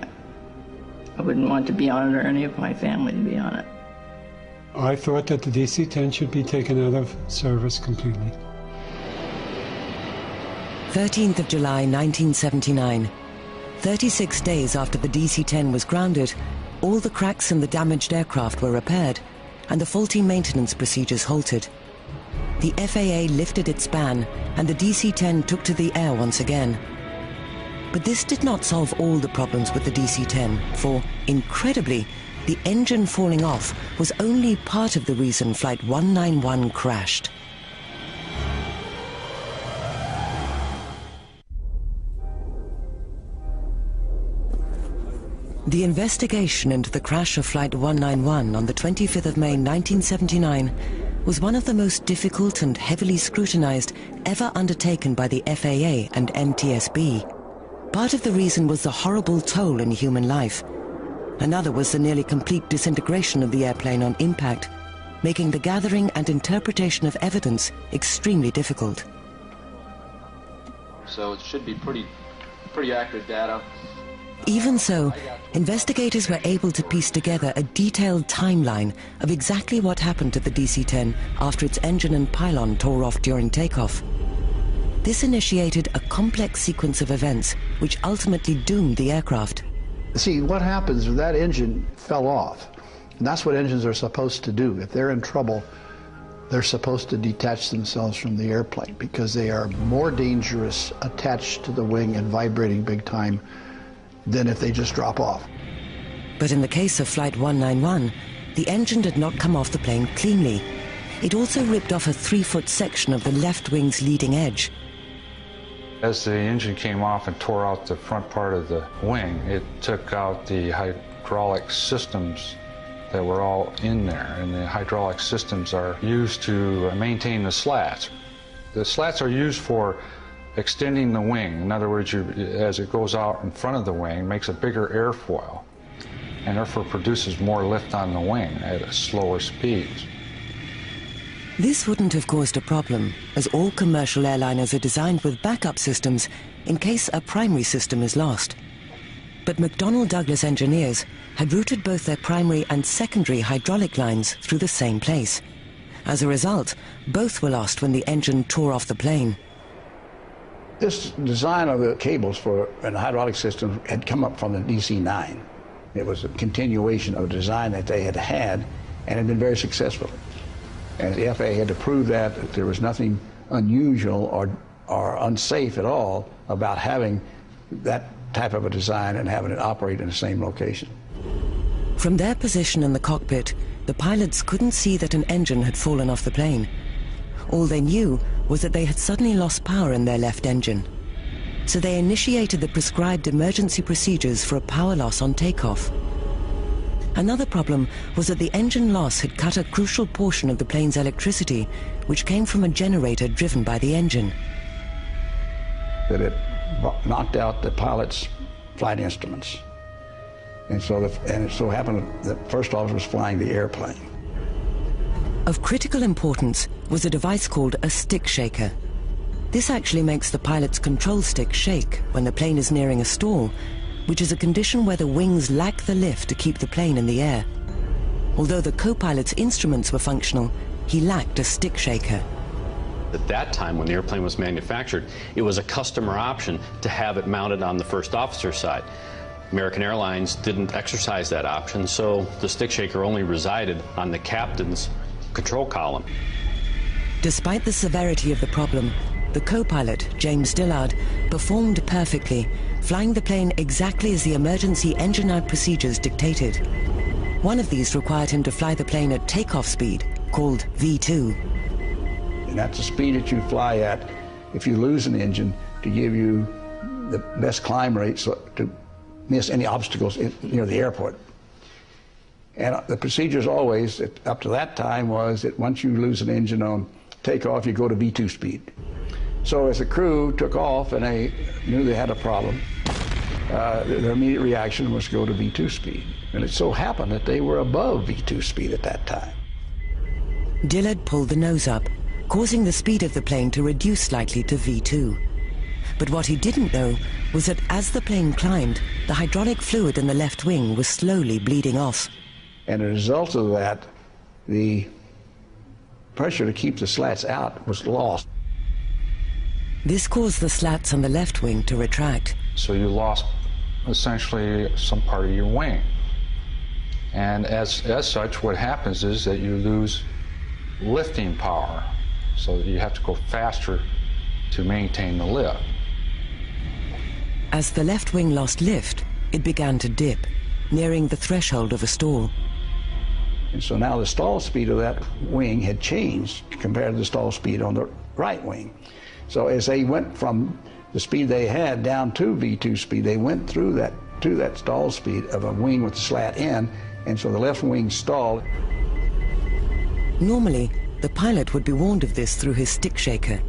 wouldn't want to be on it or any of my family to be on it. I thought that the DC-10 should be taken out of service completely. 13th of July, 1979. 36 days after the DC-10 was grounded, all the cracks in the damaged aircraft were repaired, and the faulty maintenance procedures halted. The FAA lifted its ban, and the DC-10 took to the air once again. But this did not solve all the problems with the DC-10, for, incredibly, the engine falling off was only part of the reason Flight 191 crashed. The investigation into the crash of Flight 191 on the 25th of May 1979 was one of the most difficult and heavily scrutinized ever undertaken by the FAA and NTSB. Part of the reason was the horrible toll in human life. Another was the nearly complete disintegration of the airplane on impact, making the gathering and interpretation of evidence extremely difficult. So it should be pretty accurate data. Even so, investigators were able to piece together a detailed timeline of exactly what happened to the DC-10 after its engine and pylon tore off during takeoff. This initiated a complex sequence of events which ultimately doomed the aircraft. See, what happens if that engine fell off? And that's what engines are supposed to do. If they're in trouble, they're supposed to detach themselves from the airplane because they are more dangerous attached to the wing and vibrating big time than if they just drop off. But in the case of Flight 191, the engine did not come off the plane cleanly. It also ripped off a 3-foot section of the left wing's leading edge. As the engine came off and tore out the front part of the wing, it took out the hydraulic systems that were all in there. And the hydraulic systems are used to maintain the slats. The slats are used for extending the wing. In other words, as it goes out in front of the wing, it makes a bigger airfoil, and therefore produces more lift on the wing at slower speeds. This wouldn't have caused a problem, as all commercial airliners are designed with backup systems in case a primary system is lost. But McDonnell Douglas engineers had routed both their primary and secondary hydraulic lines through the same place. As a result, both were lost when the engine tore off the plane. This design of the cables for an hydraulic system had come up from the DC-9. It was a continuation of a design that they had and had been very successful. And the FAA had to prove that there was nothing unusual or unsafe at all about having that type of a design and having it operate in the same location. From their position in the cockpit, the pilots couldn't see that an engine had fallen off the plane. All they knew was that they had suddenly lost power in their left engine. So they initiated the prescribed emergency procedures for a power loss on takeoff. Another problem was that the engine loss had cut a crucial portion of the plane's electricity, which came from a generator driven by the engine. That it knocked out the pilot's flight instruments. And it so happened that the first officer was flying the airplane. Of critical importance was a device called a stick shaker. This actually makes the pilot's control stick shake when the plane is nearing a stall, which is a condition where the wings lack the lift to keep the plane in the air. Although the co-pilot's instruments were functional, he lacked a stick shaker. At that time, when the airplane was manufactured, it was a customer option to have it mounted on the first officer's side. American Airlines didn't exercise that option, so the stick shaker only resided on the captain's control column. Despite the severity of the problem, the co-pilot, James Dillard, performed perfectly, flying the plane exactly as the emergency engine-out procedures dictated. One of these required him to fly the plane at takeoff speed, called V2. And that's the speed that you fly at if you lose an engine, to give you the best climb rate to miss any obstacles near the airport. And the procedures always, up to that time, was that once you lose an engine on takeoff, you go to V2 speed. So as the crew took off and they knew they had a problem, their immediate reaction was to go to V2 speed. And it so happened that they were above V2 speed at that time. Dillard pulled the nose up, causing the speed of the plane to reduce slightly to V2. But what he didn't know was that as the plane climbed, the hydraulic fluid in the left wing was slowly bleeding off. And as a result of that, the pressure to keep the slats out was lost. This caused the slats on the left wing to retract. So you lost essentially some part of your wing. And as such, what happens is that you lose lifting power. So you have to go faster to maintain the lift. As the left wing lost lift, it began to dip, nearing the threshold of a stall. And so now the stall speed of that wing had changed compared to the stall speed on the right wing. So as they went from the speed they had down to V2 speed, they went through that to that stall speed of a wing with the slat in, and so the left wing stalled. Normally, the pilot would be warned of this through his stick shaker.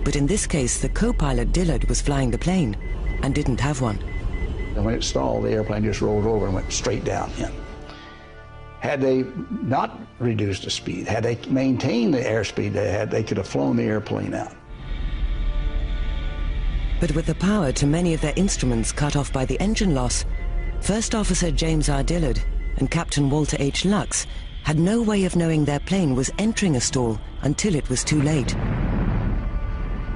But in this case, the co-pilot Dillard was flying the plane and didn't have one. And when it stalled, the airplane just rolled over and went straight down in. Had they not reduced the speed, had they maintained the airspeed they had, they could have flown the airplane out. But with the power to many of their instruments cut off by the engine loss, First Officer James R. Dillard and Captain Walter H. Lux had no way of knowing their plane was entering a stall until it was too late.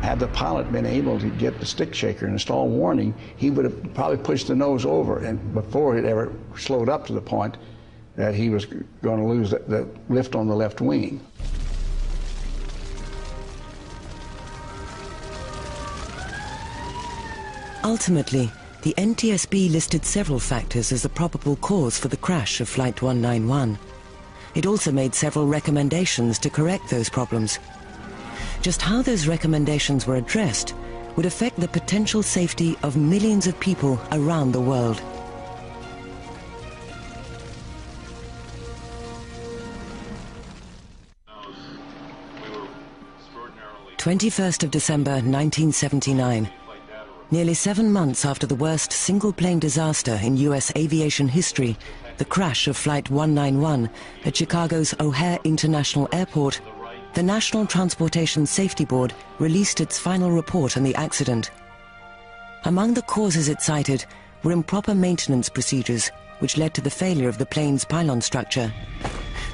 Had the pilot been able to get the stick shaker and stall warning, he would have probably pushed the nose over, and before it ever slowed up to the point that he was going to lose the lift on the left wing. Ultimately, the NTSB listed several factors as the probable cause for the crash of Flight 191. It also made several recommendations to correct those problems. Just how those recommendations were addressed would affect the potential safety of millions of people around the world. We were extraordinarily 21st of December 1979. Nearly 7 months after the worst single-plane disaster in U.S. aviation history, the crash of Flight 191 at Chicago's O'Hare International Airport, the National Transportation Safety Board released its final report on the accident. Among the causes it cited were improper maintenance procedures, which led to the failure of the plane's pylon structure,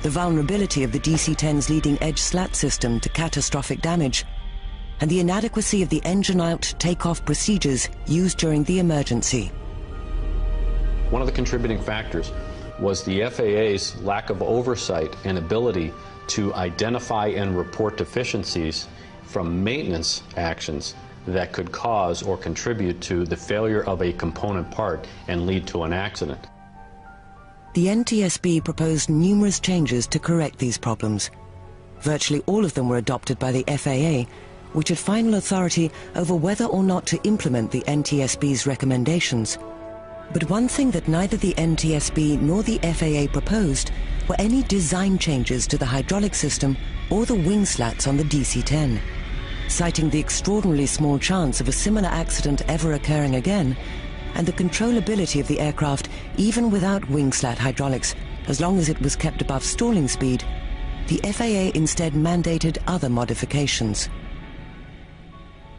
the vulnerability of the DC-10's leading edge slat system to catastrophic damage, and the inadequacy of the engine-out takeoff procedures used during the emergency. One of the contributing factors was the FAA's lack of oversight and ability to identify and report deficiencies from maintenance actions that could cause or contribute to the failure of a component part and lead to an accident. The NTSB proposed numerous changes to correct these problems. Virtually all of them were adopted by the FAA, which had final authority over whether or not to implement the NTSB's recommendations. But one thing that neither the NTSB nor the FAA proposed were any design changes to the hydraulic system or the wing slats on the DC-10. Citing the extraordinarily small chance of a similar accident ever occurring again, and the controllability of the aircraft even without wing slat hydraulics, as long as it was kept above stalling speed, the FAA instead mandated other modifications.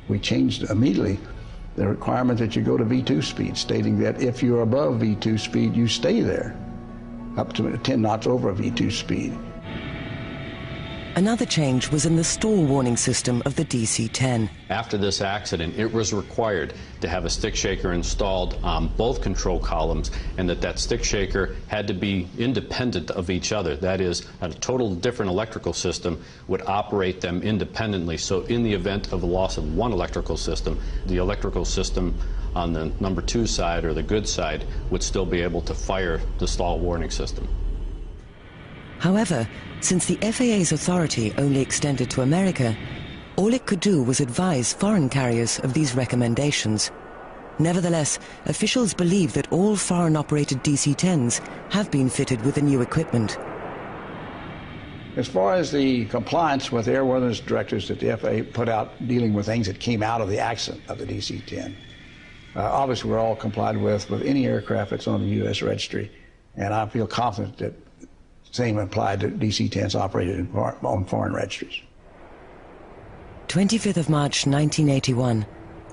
We changed immediately the requirement that you go to V2 speed, stating that if you're above V2 speed, you stay there, up to 10 knots over V2 speed. Another change was in the stall warning system of the DC-10. After this accident, it was required to have a stick shaker installed on both control columns, and that stick shaker had to be independent of each other. That is, a total different electrical system would operate them independently. So in the event of the loss of one electrical system, the electrical system on the number 2 side or the good side would still be able to fire the stall warning system. However, since the FAA's authority only extended to America, all it could do was advise foreign carriers of these recommendations. Nevertheless, officials believe that all foreign-operated DC-10s have been fitted with the new equipment. As far as the compliance with airworthiness directives that the FAA put out dealing with things that came out of the accident of the DC-10, obviously we're all complied with any aircraft that's on the U.S. registry, and I feel confident that same applied to DC-10s operated on foreign registries. 25th of March 1981,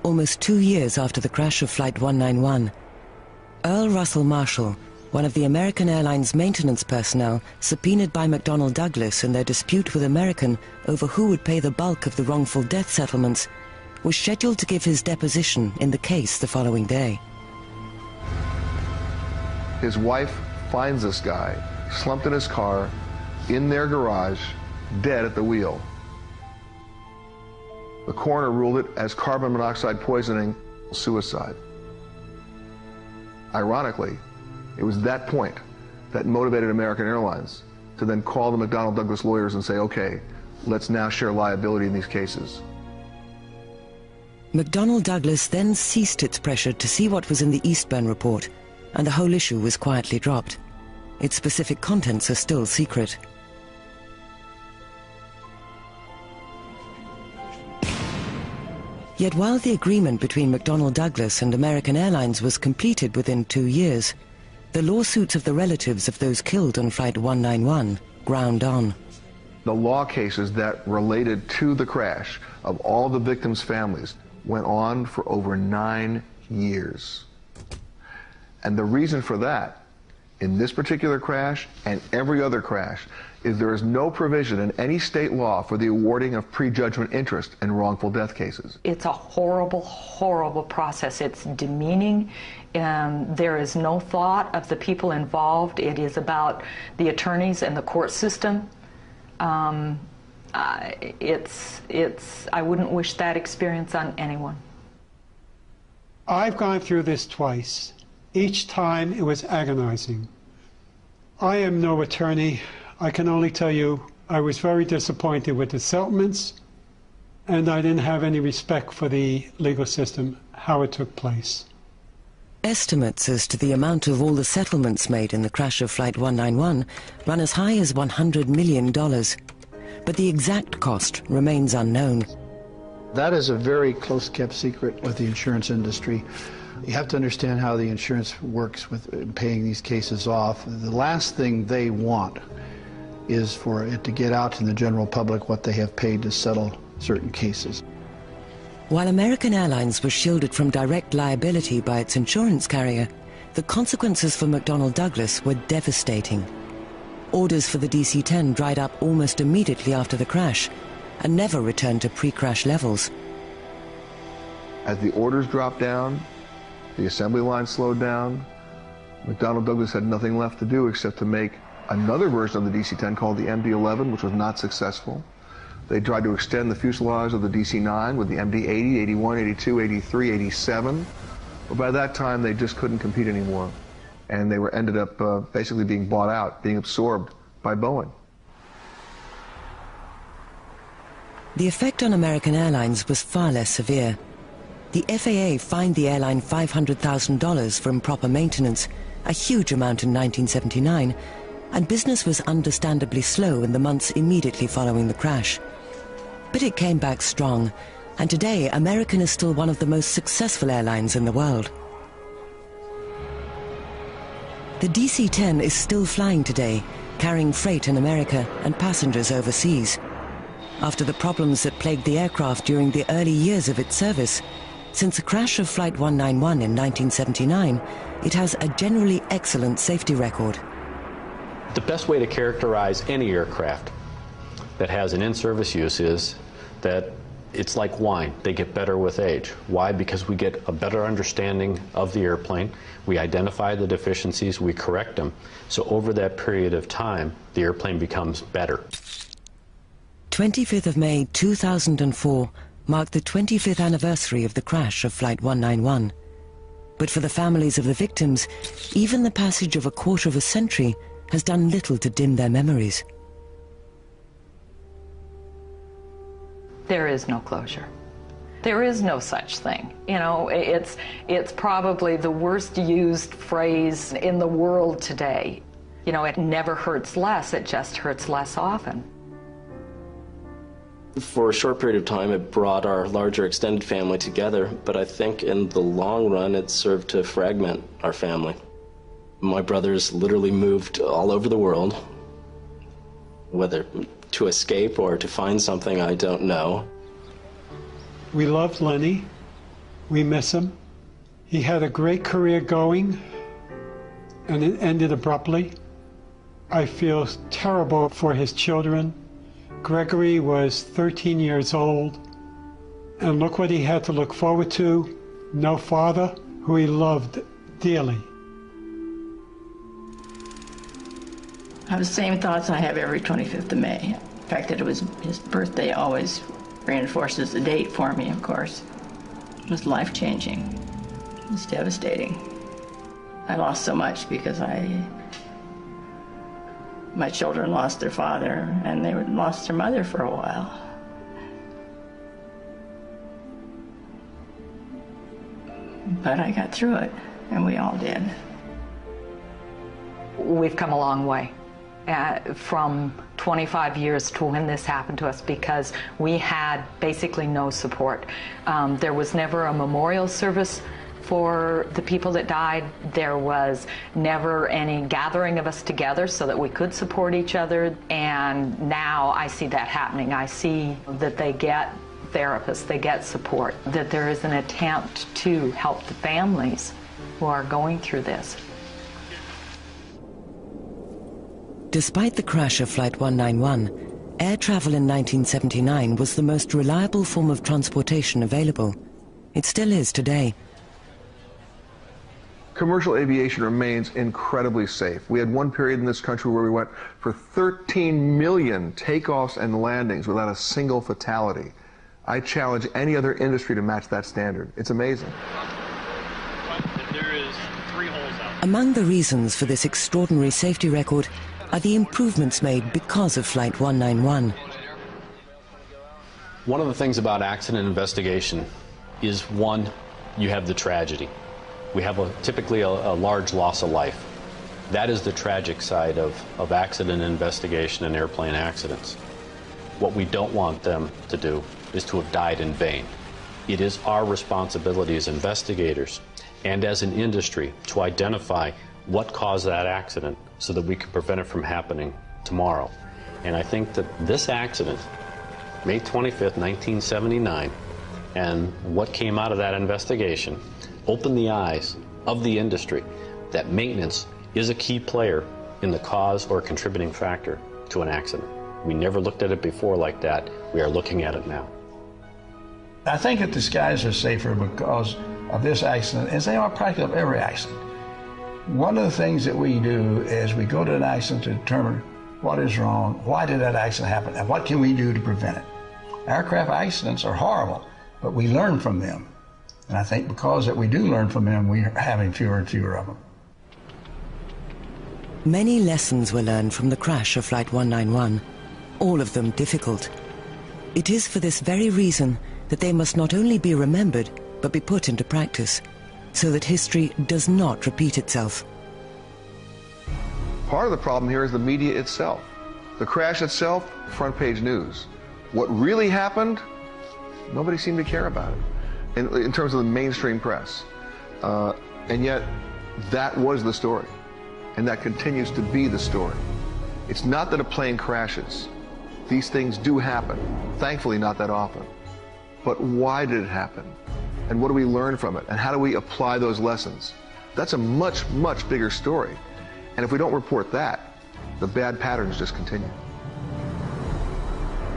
almost 2 years after the crash of Flight 191, Earl Russell Marshall, one of the American Airlines maintenance personnel subpoenaed by McDonnell Douglas in their dispute with American over who would pay the bulk of the wrongful death settlements, was scheduled to give his deposition in the case the following day. His wife finds this guy slumped in his car, in their garage, dead at the wheel. The coroner ruled it as carbon monoxide poisoning, suicide. Ironically, it was that point that motivated American Airlines to then call the McDonnell Douglas lawyers and say, okay, let's now share liability in these cases. McDonnell Douglas then ceased its pressure to see what was in the Eastburn report, and the whole issue was quietly dropped. Its specific contents are still secret. Yet while the agreement between McDonnell Douglas and American Airlines was completed within 2 years, the lawsuits of the relatives of those killed on Flight 191 ground on. The law cases that related to the crash of all the victims' families went on for over 9 years. And the reason for that, in this particular crash and every other crash, is there is no provision in any state law for the awarding of prejudgment interest in wrongful death cases. It's a horrible, horrible process. It's demeaning. There is no thought of the people involved. It is about the attorneys and the court system. I wouldn't wish that experience on anyone. I've gone through this twice. Each time it was agonizing. I am no attorney. I can only tell you I was very disappointed with the settlements, and I didn't have any respect for the legal system, how it took place. Estimates as to the amount of all the settlements made in the crash of Flight 191 run as high as $100 million, but the exact cost remains unknown. That is a very close kept secret with the insurance industry. You have to understand how the insurance works with paying these cases off. The last thing they want is for it to get out to the general public what they have paid to settle certain cases. While American Airlines was shielded from direct liability by its insurance carrier, the consequences for McDonnell Douglas were devastating. Orders for the DC-10 dried up almost immediately after the crash and never returned to pre-crash levels. As the orders dropped down, the assembly line slowed down, McDonnell Douglas had nothing left to do except to make another version of the DC-10 called the MD-11, which was not successful. They tried to extend the fuselage of the DC-9 with the MD-80, 81, 82, 83, 87. But by that time, they just couldn't compete anymore. And they ended up basically being bought out, being absorbed by Boeing. The effect on American Airlines was far less severe. The FAA fined the airline $500,000 for improper maintenance, a huge amount in 1979, and business was understandably slow in the months immediately following the crash. But it came back strong, and today American is still one of the most successful airlines in the world. The DC-10 is still flying today, carrying freight in America and passengers overseas. After the problems that plagued the aircraft during the early years of its service, since the crash of Flight 191 in 1979, it has a generally excellent safety record. The best way to characterize any aircraft that has an in-service use is that it's like wine. They get better with age. Why? Because we get a better understanding of the airplane. We identify the deficiencies, we correct them. So over that period of time, the airplane becomes better. 25th of May 2004 marked the 25th anniversary of the crash of Flight 191. But for the families of the victims, even the passage of a quarter of a century has done little to dim their memories. There is no closure. There is no such thing. You know, it's probably the worst used phrase in the world today. You know, it never hurts less, it just hurts less often. For a short period of time, it brought our larger extended family together, but I think in the long run, it served to fragment our family. My brothers literally moved all over the world, whether to escape or to find something, I don't know. We loved Lenny. We miss him. He had a great career going, and it ended abruptly. I feel terrible for his children. Gregory was 13 years old, and look what he had to look forward to. No father, who he loved dearly. I have the same thoughts I have every 25th of May. The fact that it was his birthday always reinforces the date for me, of course. It was life-changing. It was devastating. I lost so much because my children lost their father, and they lost their mother for a while. But I got through it, and we all did. We've come a long way from 25 years to when this happened to us, because we had basically no support. There was never a memorial service for the people that died. There was never any gathering of us together so that we could support each other. And now I see that happening. I see that they get therapists, they get support, that there is an attempt to help the families who are going through this. Despite the crash of Flight 191, air travel in 1979 was the most reliable form of transportation available. It still is today. Commercial aviation remains incredibly safe. We had one period in this country where we went for 13 million takeoffs and landings without a single fatality. I challenge any other industry to match that standard. It's amazing. There is 3 holes out. Among the reasons for this extraordinary safety record are the improvements made because of Flight 191. One of the things about accident investigation is, one, you have the tragedy. We have typically a large loss of life. That is the tragic side of accident investigation and airplane accidents. What we don't want them to do is to have died in vain. It is our responsibility as investigators and as an industry to identify what caused that accident so that we can prevent it from happening tomorrow. And I think that this accident, May 25th, 1979, and what came out of that investigation opened the eyes of the industry that maintenance is a key player in the cause or contributing factor to an accident. We never looked at it before like that. We are looking at it now. I think that the skies are safer because of this accident, as they are practically of every accident. One of the things that we do is we go to an accident to determine what is wrong, why did that accident happen, and what can we do to prevent it. Aircraft accidents are horrible, but we learn from them. And I think because that we do learn from them, we are having fewer and fewer of them. Many lessons were learned from the crash of Flight 191, all of them difficult. It is for this very reason that they must not only be remembered, but be put into practice, so that history does not repeat itself. Part of the problem here is the media itself. The crash itself, front page news. What really happened, nobody seemed to care about it in terms of the mainstream press. And yet, that was the story. And that continues to be the story. It's not that a plane crashes. These things do happen. Thankfully, not that often. But why did it happen? And what do we learn from it? And how do we apply those lessons? That's a much, much bigger story. And if we don't report that, the bad patterns just continue.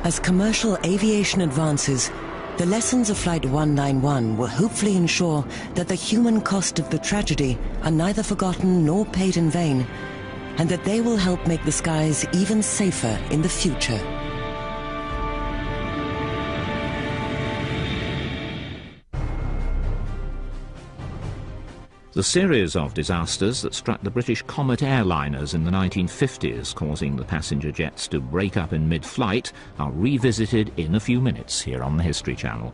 As commercial aviation advances, the lessons of Flight 191 will hopefully ensure that the human cost of the tragedy are neither forgotten nor paid in vain, and that they will help make the skies even safer in the future. The series of disasters that struck the British Comet airliners in the 1950s, causing the passenger jets to break up in mid-flight, are revisited in a few minutes here on the History Channel.